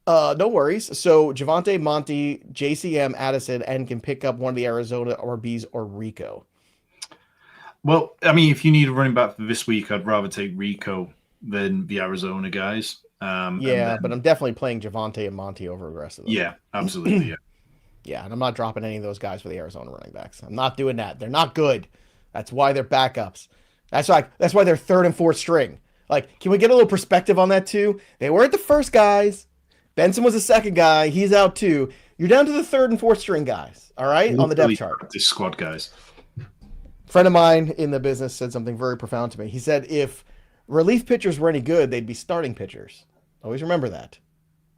No worries. So Javonte, Monty, JCM, Addison, and can pick up one of the Arizona RBs or Rico. Well, I mean, if you need a running back for this week, I'd rather take Rico than the Arizona guys. But I'm definitely playing Javonte and Monty over the rest of them. Yeah, absolutely. Yeah. Yeah, and I'm not dropping any of those guys for the Arizona running backs. I'm not doing that. They're not good. That's why they're backups. That's why they're third and fourth string. Like, can we get a little perspective on that too? They weren't the first guys. Benson was the second guy. He's out too. You're down to the third and fourth string guys. All right, on the depth chart. This squad guys. Friend of mine in the business said something very profound to me. He said, if relief pitchers were any good, they'd be starting pitchers. Always remember that.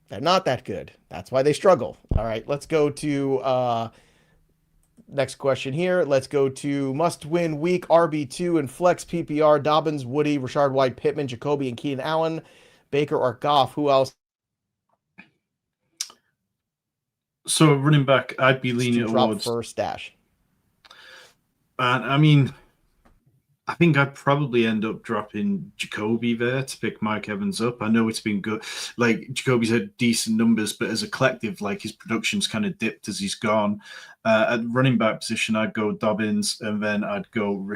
They're not that good. That's why they struggle. All right, let's go to next question here. Let's go to must-win week RB2 and flex PPR. Dobbins, Woody, Rachaad White, Pittman, Jacoby, and Keenan Allen. Baker or Goff. Who else? So running back, I'd be leaning towards first stash. I mean, I think I'd probably end up dropping Jacoby there to pick Mike Evans up. I know it's been good. Like, Jacoby's had decent numbers, but as a collective, like, his production's kind of dipped as he's gone. At running back position, I'd go Dobbins, and then I'd go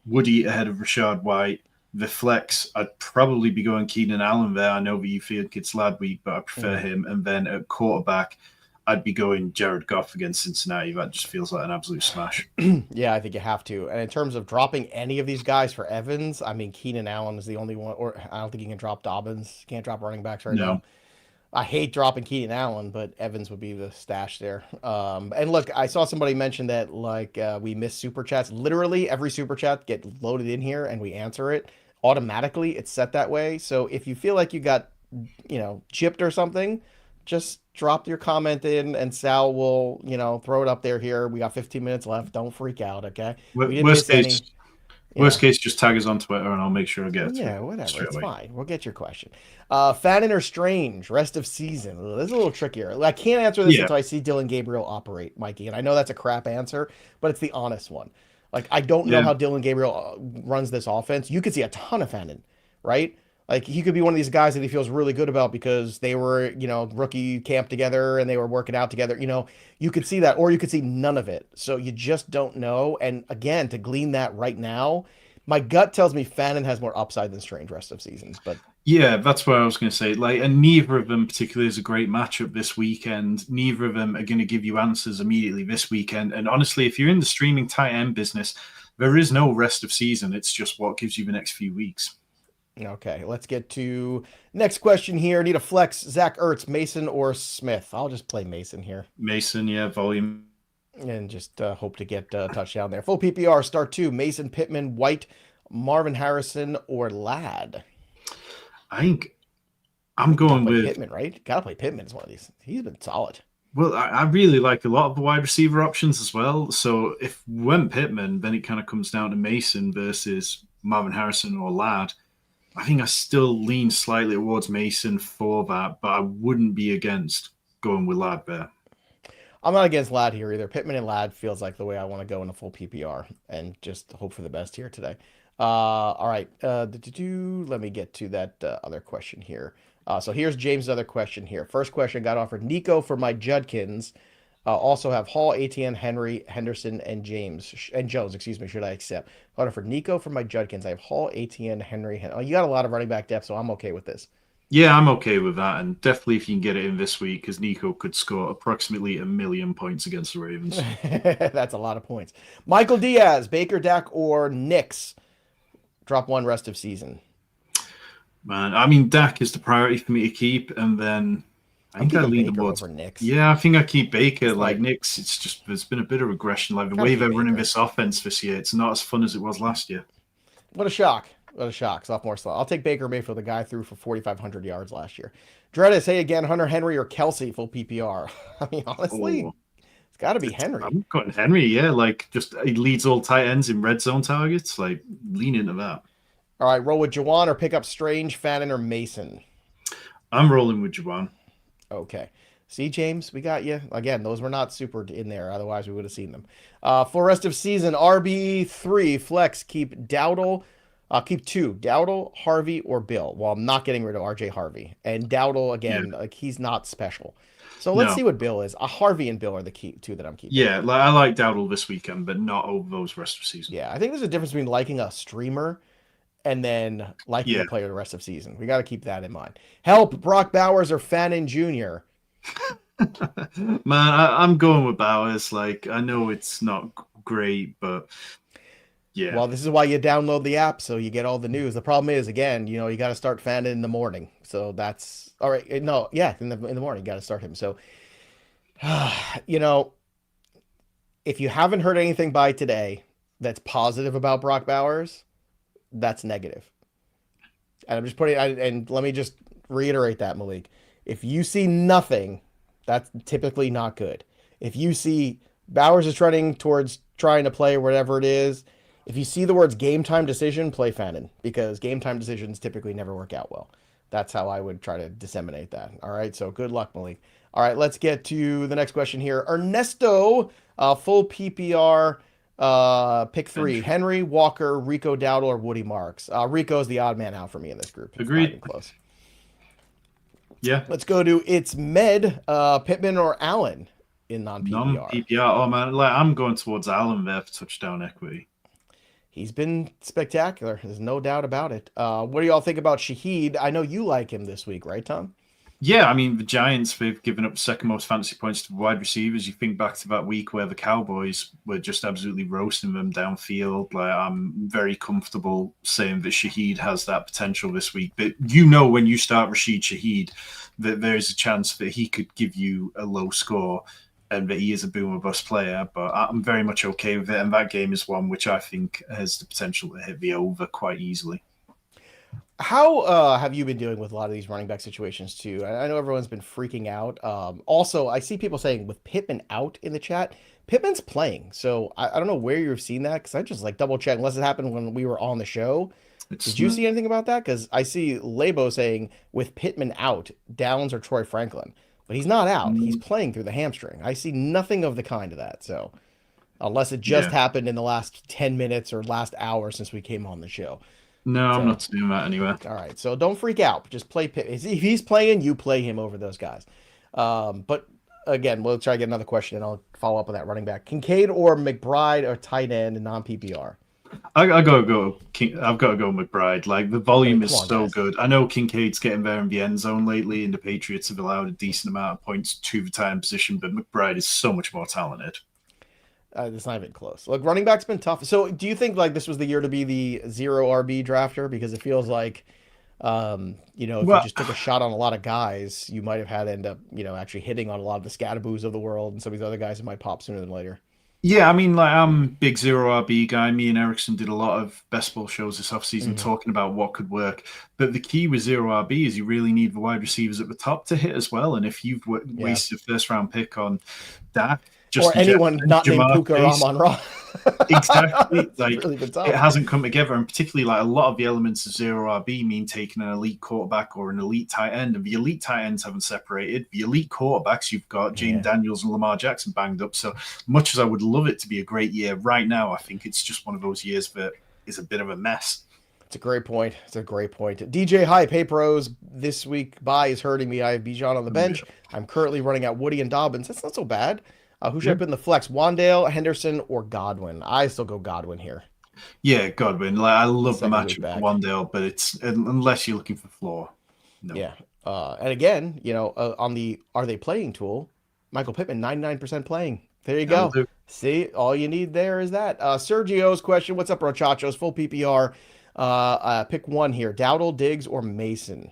Woody ahead of Rachaad White. The flex, I'd probably be going Keenan Allen there. I know that you feel it's lad week, but I prefer him. And then at quarterback, I'd be going Jared Goff against Cincinnati. That just feels like an absolute smash. Yeah, I think you have to. And in terms of dropping any of these guys for Evans, I mean, Keenan Allen is the only one, or I don't think you can drop Dobbins. You can't drop running backs right now. I hate dropping Keenan Allen, but Evans would be the stash there. And look, I saw somebody mention that like we miss super chats. Literally every super chat get loaded in here and we answer it automatically. It's set that way. So if you feel like you got, chipped or something, just drop your comment in and Sal will, throw it up there here. We got 15 minutes left. Don't freak out, okay? We didn't Worst miss any. case, worst case, just tag us on Twitter and I'll make sure I get it. Yeah, whatever. Straight It's away. fine. We'll get your question. Fannin or Strange, rest of season. Ugh, this is a little trickier. I can't answer this Yeah. until I see Dylan Gabriel operate, Mikey. And I know that's a crap answer, but it's the honest one. Like, I don't know Yeah. how Dylan Gabriel runs this offense. You could see a ton of Fannin, right? Like, he could be one of these guys that he feels really good about because they were, rookie camp together and they were working out together. You could see that, or you could see none of it. So you just don't know. And again, to glean that right now, my gut tells me Fannin has more upside than Strange rest of seasons, but Yeah, that's what I was going to say. Like, and neither of them particularly is a great matchup this weekend. Neither of them are going to give you answers immediately this weekend. And honestly, if you're in the streaming tight end business, there is no rest of season. It's just what gives you the next few weeks. okay, let's get to next question here. Need a flex, Zach Ertz, Mason, or Smith? I'll just play Mason here Mason, yeah, volume. and just hope to get a touchdown there. Full PPR, start two, Mason, Pittman, White, Marvin Harrison, or Ladd. I think I'm going with Pittman, right? Gotta play Pittman is one of these. He's been solid. Well, I really like a lot of the wide receiver options as well. So if we went Pittman, then it kind of comes down to Mason versus Marvin Harrison or Ladd. I think I still lean slightly towards Mason for that, but I wouldn't be against going with Ladd there. I'm not against Ladd here either. Pittman and Ladd feels like the way I want to go in a full PPR and just hope for the best here today. All right. Let me get to that other question here. So here's James' other question here. First question got offered Nico for my Judkins. Also have Hall, ATN, Henry, Henderson, and Jones. Excuse me. Should I accept? Got offered Nico for my Judkins. I have Hall, ATN, Henry. Oh, you got a lot of running back depth, so I'm okay with this. Yeah, I'm okay with that. And definitely if you can get it in this week, because Nico could score approximately 1,000,000 points against the Ravens. That's a lot of points. Michael Diaz, Baker, Dak, or Knicks. Drop one rest of season. Man, I mean, Dak is the priority for me to keep, and then I think I lean towards Knicks. Yeah, I think I keep Baker. Like Knicks, it's just there's been a bit of regression. Like the way they're running this offense this year, it's not as fun as it was last year. What a shock! What a shock! Sophomore slot. I'll take Baker Mayfield. The guy threw for 4,500 yards last year. Dredda, say again, Hunter Henry or Kelsey full PPR. I mean, honestly, it's got to be Henry. I'm going Henry. Yeah, like just he leads all tight ends in red zone targets. Like lean into that. All right, roll with Juwan or pick up Strange, Fannin, or Mason. I'm rolling with Juwan. Okay. See, James, we got you. Again, those were not super in there. Otherwise, we would have seen them. For rest of season, RB3, flex, keep Dowdle. Keep two, Dowdle, Harvey, or Bill. Well, I'm not getting rid of RJ Harvey. And Dowdle, again, like he's not special. So let's see what Bill is. Harvey and Bill are the key two that I'm keeping. Yeah, like, I like Dowdle this weekend, but not over those rest of season. Yeah, I think there's a difference between liking a streamer and then liking a player the rest of season. We got to keep that in mind. Help, Brock Bowers or Fannin Jr.? Man, I'm going with Bowers. Like, I know it's not great, but yeah. Well, this is why you download the app, so you get all the news. The problem is, again, you got to start Fannin in the morning. So that's all right. No, yeah, in the morning, you got to start him. So, if you haven't heard anything by today that's positive about Brock Bowers, that's negative. And I'm just and let me just reiterate that, Malik. If you see nothing, that's typically not good. If you see Bowers is trending towards trying to play whatever it is, if you see the words game time decision, play Fannin, because game time decisions typically never work out well. That's how I would try to disseminate that. All right, so good luck, Malik. All right, let's get to the next question here. Ernesto, full PPR, pick three: Henry, Walker, Rico, Dowdle, or Woody Marks. Rico's the odd man out for me in this group. It's Agreed. Close. Yeah. Let's go to it's Med, Pittman, or Allen in non-PPR. Non-PPR. Oh man, I'm going towards Allen there for touchdown equity. He's been spectacular. There's no doubt about it. What do y'all think about Shaheed? I know you like him this week, right, Tom? Yeah, I mean, the Giants, they've given up second most fantasy points to wide receivers. You think back to that week where the Cowboys were just absolutely roasting them downfield. Like, I'm very comfortable saying that Shaheed has that potential this week. But when you start Rashid Shaheed, that there is a chance that he could give you a low score and that he is a boom or bust player. But I'm very much okay with it. And that game is one which I think has the potential to hit the over quite easily. How have you been dealing with a lot of these running back situations too? I know everyone's been freaking out. Also, I see people saying with Pittman out in the chat, Pittman's playing. So I don't know where you've seen that because I just like double check unless it happened when we were on the show. Did you see anything about that? Because I see Labo saying with Pittman out, Downs or Troy Franklin, but he's not out. He's playing through the hamstring. I see nothing of the kind of that. So unless it just happened in the last 10 minutes or last hour since we came on the show. No, I'm not doing that anywhere. All right, so don't freak out. Just play Pitt. If he's playing, you play him over those guys. But again, we'll try to get another question, and I'll follow up on that running back. Kincaid or McBride or tight end in non-PPR? I gotta go. I've got to go McBride. Like the volume is so good. I know Kincaid's getting there in the end zone lately, and the Patriots have allowed a decent amount of points to the tight end position, but McBride is so much more talented. It's not even close. Look, running back's been tough. So do you think like this was the year to be the zero RB drafter? Because it feels like, if you just took a shot on a lot of guys, you might have had to end up, actually hitting on a lot of the Scadaboos of the world and some of these other guys that might pop sooner than later. Yeah, I mean, like I'm a big zero RB guy. Me and Erickson did a lot of best ball shows this offseason talking about what could work. But the key with zero RB is you really need the wide receivers at the top to hit as well. And if you've wasted a first round pick on Dak, or anyone not named Puka or Amon-Ra. Exactly. Like really it hasn't come together. And particularly like a lot of the elements of zero RB mean taking an elite quarterback or an elite tight end. And the elite tight ends haven't separated. The elite quarterbacks, you've got Jaden Daniels and Lamar Jackson banged up. So much as I would love it to be a great year, right now I think it's just one of those years that is a bit of a mess. It's a great point. DJ Hype, hey pros, this week bye is hurting me. I have Bijan on the bench. I'm currently running out Woody and Dobbins. That's not so bad. Who should I put in the flex? Wandale, Henderson, or Godwin? I still go Godwin here. Yeah, Godwin. Like I love the matchup for Wandale, but it's unless you're looking for floor. No. Yeah. And again, on the are they playing tool, Michael Pittman, 99% playing. There you go. See, all you need there is that. Sergio's question, what's up, Rochachos? Full PPR. Pick one here. Dowdle, Diggs, or Mason?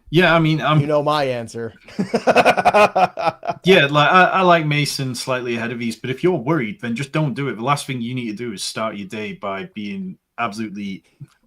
Yeah, I mean, my answer. Yeah, like I like Mason slightly ahead of these, but if you're worried, then just don't do it. The last thing you need to do is start your day by being absolutely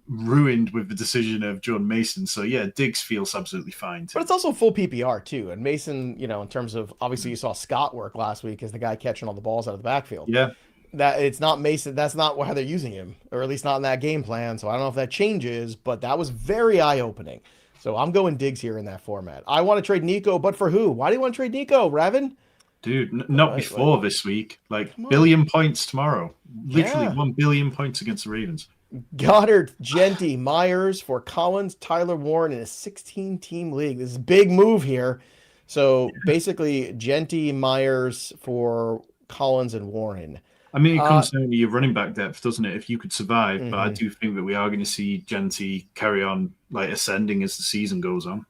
ruined with the decision of John Mason. So yeah, Diggs feels absolutely fine too. But it's also full PPR too. And Mason, in terms of obviously you saw Scott work last week as the guy catching all the balls out of the backfield. Yeah. That it's not Mason. That's not how they're using him, or at least not in that game plan. So I don't know if that changes, but that was very eye-opening. So I'm going Diggs here in that format. I want to trade Nico, but for who? Why do you want to trade Nico, Raven? Dude, not before this week. Like billion points tomorrow. Literally 1 billion points against the Ravens. Goddard, Genty, Myers for Collins, Tyler Warren in a 16-team league. This is a big move here. So basically, Genty, Myers for Collins and Warren. I mean, it comes down to your running back depth, doesn't it? If you could survive, but I do think that we are going to see Genty carry on like ascending as the season goes on.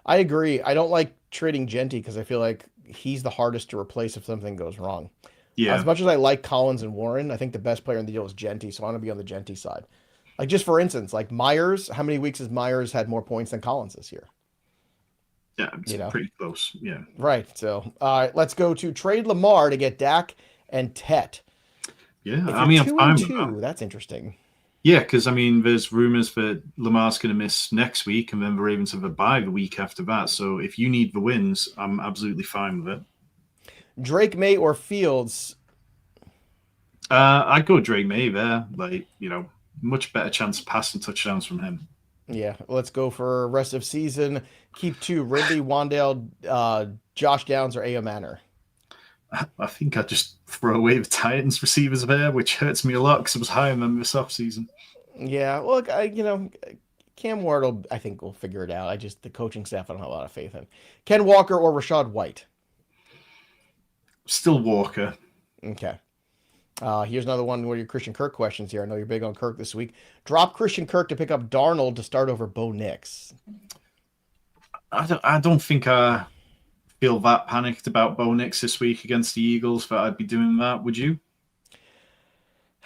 I agree. I don't like trading Genty because I feel like he's the hardest to replace if something goes wrong. Yeah. As much as I like Collins and Warren, I think the best player in the deal is Genty, so I want to be on the Genty side. Like just for instance, like Myers, how many weeks has Myers had more points than Collins this year? Yeah, it's pretty close. Yeah. Right. So, all right, let's go to trade Lamar to get Dak and Tet. Yeah, I mean, I'm fine with that. That's interesting. Yeah, because I mean, there's rumors that Lamar's going to miss next week, and then the Ravens have a bye the week after that. So if you need the wins, I'm absolutely fine with it. Drake May or Fields? I'd go Drake May there. Like, much better chance of passing touchdowns from him. Yeah, let's go for rest of season. Keep two: Ridley, Wandale, Josh Downs, or A.O. Manor. I think I'd just throw away the Titans receivers there, which hurts me a lot because I was high on them this offseason. Yeah, look, Cam Ward, I think, will figure it out. The coaching staff, I don't have a lot of faith in. Ken Walker or Rachaad White? Still Walker. Okay. Here's another one where your Christian Kirk questions here. I know you're big on Kirk this week. Drop Christian Kirk to pick up Darnold to start over Bo Nix. I don't think I feel that panicked about Bo Nix this week against the Eagles that I'd be doing that. Would you?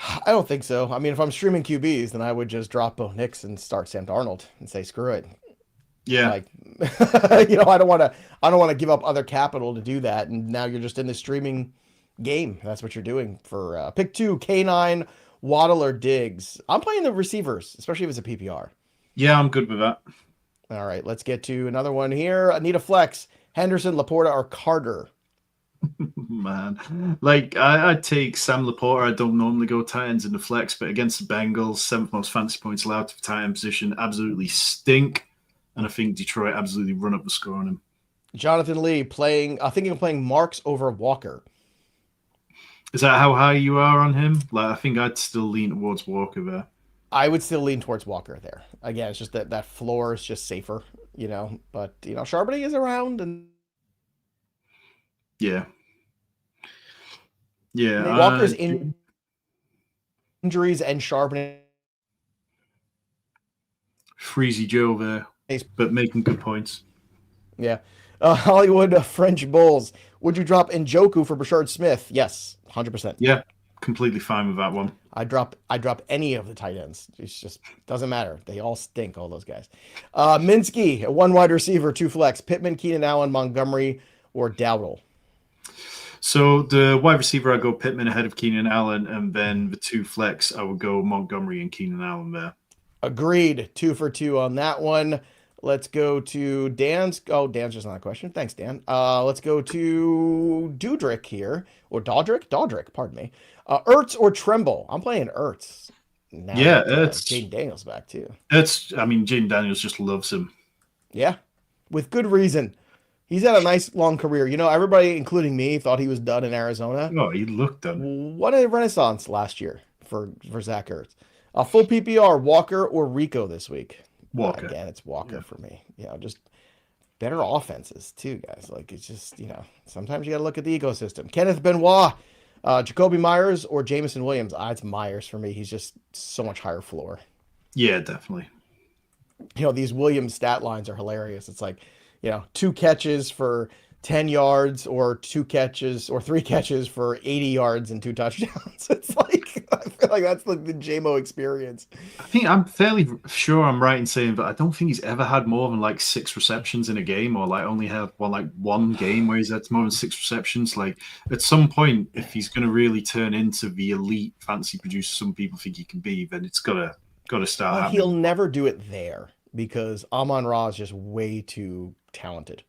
I don't think so. I mean, if I'm streaming QBs, then I would just drop Bo Nix and start Sam Darnold and say screw it. Yeah. Like, I don't want to give up other capital to do that. And now you're just in the streaming game. That's what you're doing for pick two, K9, Waddle or Diggs. I'm playing the receivers, especially if it's a PPR. Yeah, I'm good with that. All right, let's get to another one here. I need a flex. Henderson, Laporta, or Carter. Man, like I'd take Sam Laporta. I don't normally go tight ends in the flex, but against the Bengals, seventh most fantasy points allowed to the tight end position, absolutely stink. And I think Detroit absolutely run up the score on him. Jonathan Lee thinking of playing Marks over Walker. Is that how high you are on him? Like, I think I'd still lean towards Walker there. I would still lean towards Walker there. Again, it's just that floor is just safer, But Charbonnet is around, and Yeah. Yeah. Walker's injuries and Charbonnet. Freezy Joe there, but making good points. Yeah. Hollywood French Bulls. Would you drop Njoku for Brashard Smith? Yes, 100%. Yeah, completely fine with that one. I drop any of the tight ends. It's just doesn't matter. They all stink, all those guys. Minsky, one wide receiver, two flex. Pittman, Keenan Allen, Montgomery, or Dowdle. So the wide receiver, I go Pittman ahead of Keenan Allen, and then the two flex, I would go Montgomery and Keenan Allen there. Agreed. 2 for 2 on that one. Let's go to Dan's. Oh, Dan's just not a question. Thanks, Dan. Let's go to Dudrick here. Or Dodrick, pardon me. Ertz or Tremble? I'm playing Ertz. Now yeah, it's Jaden Daniels back too. Jaden Daniels just loves him. Yeah, with good reason. He's had a nice long career. Everybody, including me, thought he was done in Arizona. Oh, he looked done. What a renaissance last year for Zach Ertz. Full PPR, Walker or Rico this week? Walker. Again, it's Walker for me. Just better offenses too, guys. Like, it's just, sometimes you got to look at the ecosystem. Kenneth Benoit, Jacoby Myers or Jameson Williams? It's Myers for me. He's just so much higher floor. Yeah, definitely. These Williams stat lines are hilarious. It's like, 2 catches for 10 yards or 2 catches or 3 catches for 80 yards and 2 touchdowns. It's like, I feel like that's like the JMO experience. I think I'm fairly sure I'm right in saying that I don't think he's ever had more than like 6 receptions in a game, or like only had one game where he's had more than 6 receptions. Like, at some point, if he's going to really turn into the elite fantasy producer some people think he can be, then it's got to start happening. He'll never do it there because Amon-Ra is just way too talented.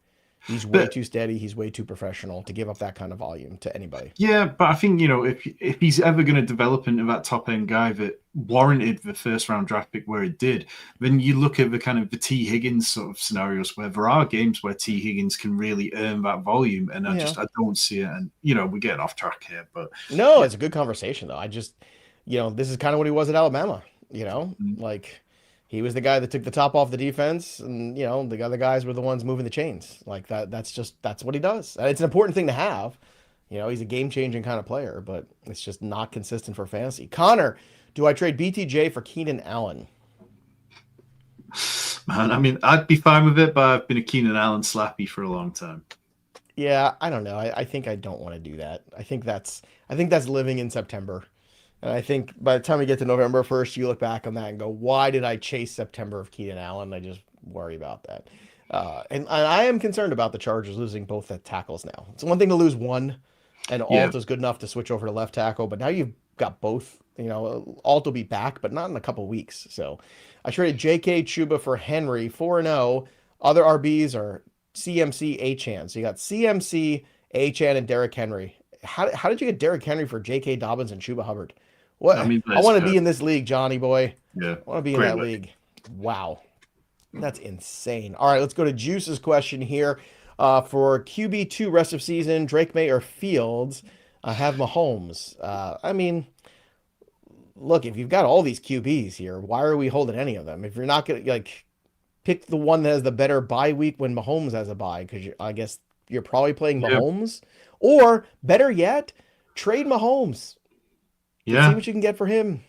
He's way too steady. He's way too professional to give up that kind of volume to anybody. Yeah, but I think, if he's ever going to develop into that top-end guy that warranted the first-round draft pick where it did, then you look at the kind of the T. Higgins sort of scenarios where there are games where T. Higgins can really earn that volume, and I don't see it. And, we're getting off track here. But no, it's a good conversation, though. I just, this is kind of what he was at Alabama, like... He was the guy that took the top off the defense, and the other guys were the ones moving the chains. Like that. That's what he does. And it's an important thing to have. He's a game-changing kind of player, but it's just not consistent for fantasy. Connor, do I trade BTJ for Keenan Allen? Man, I mean, I'd be fine with it, but I've been a Keenan Allen slappy for a long time. Yeah, I don't know. I think I don't want to do that. I think that's living in September. And I think by the time we get to November 1st, you look back on that and go, why did I chase September of Keenan Allen? I just worry about that. And I am concerned about the Chargers losing both at tackles now. It's one thing to lose one, and Alt is good enough to switch over to left tackle, but now you've got both. Alt will be back, but not in a couple weeks. So I traded J.K. Chuba for Henry, 4-0. Other RBs are CMC, Achan. So you got CMC, Achan, and Derrick Henry. How did you get Derrick Henry for J.K. Dobbins and Chuba Hubbard? What? I want to be in this league, Johnny boy. Yeah. I want to be in that league. Wow. That's insane. All right, let's go to Juice's question here. For QB2 rest of season, Drake May or Fields, have Mahomes. I mean, look, if you've got all these QBs here, why are we holding any of them? If you're not going to, pick the one that has the better bye week when Mahomes has a bye, because I guess you're probably playing Mahomes. Or, better yet, trade Mahomes. Yeah. See what you can get for him.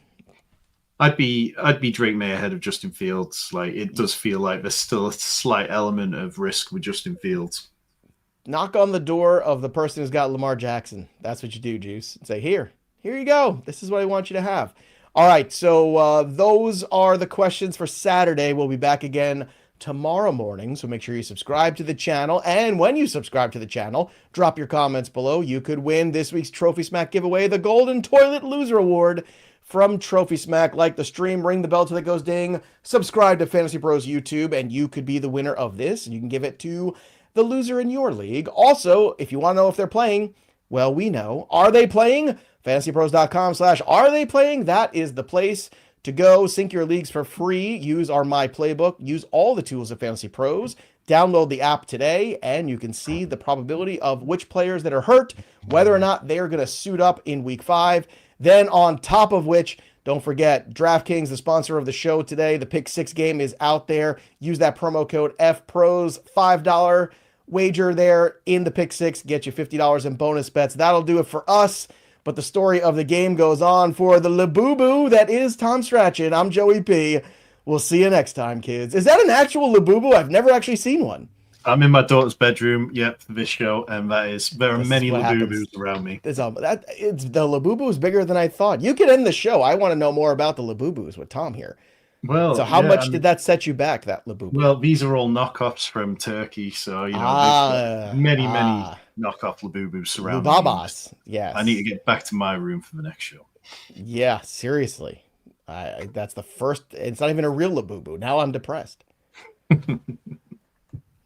I'd be Drake May ahead of Justin Fields. Like, it does feel like there's still a slight element of risk with Justin Fields. Knock on the door of the person who's got Lamar Jackson. That's what you do, Juice. And say, here you go. This is what I want you to have. All right, so those are the questions for Saturday. We'll be back again tomorrow morning, so make sure you subscribe to the channel. And when you subscribe to the channel, drop your comments below. You could win this week's Trophy Smack giveaway, the Golden Toilet Loser Award from Trophy Smack. Like the stream, ring the bell till it goes ding, subscribe to Fantasy Pros YouTube, and you could be the winner of this. And you can give it to the loser in your league. Also, if you want to know if they're playing, well, we know. Are they playing? FantasyPros.com/are they playing? That is the place to go. Sync your leagues for free. Use our My Playbook. Use all the tools of Fantasy Pros. Download the app today, and you can see the probability of which players that are hurt, whether or not they are going to suit up in Week 5. Then on top of which, don't forget, DraftKings, the sponsor of the show today. The Pick 6 game is out there. Use that promo code FPROS, $5 wager there in the Pick 6. Get you $50 in bonus bets. That'll do it for us. But the story of the game goes on for the Labubu that is Tom Strachan. I'm Joey P. We'll see you next time, kids. Is that an actual Labubu? I've never actually seen one. I'm in my daughter's bedroom, for this show, and there are many Labubus around me. The Labubu is bigger than I thought. You can end the show. I want to know more about the Labubus with Tom here. Well, so how much did that set you back, that Labubu? Well, these are all knockoffs from Turkey, so many knockoff Labubus surrounding Lubabas. Yes. I need to get back to my room for the next show. Yeah, seriously. That's the first. It's not even a real Labubu. Now I'm depressed.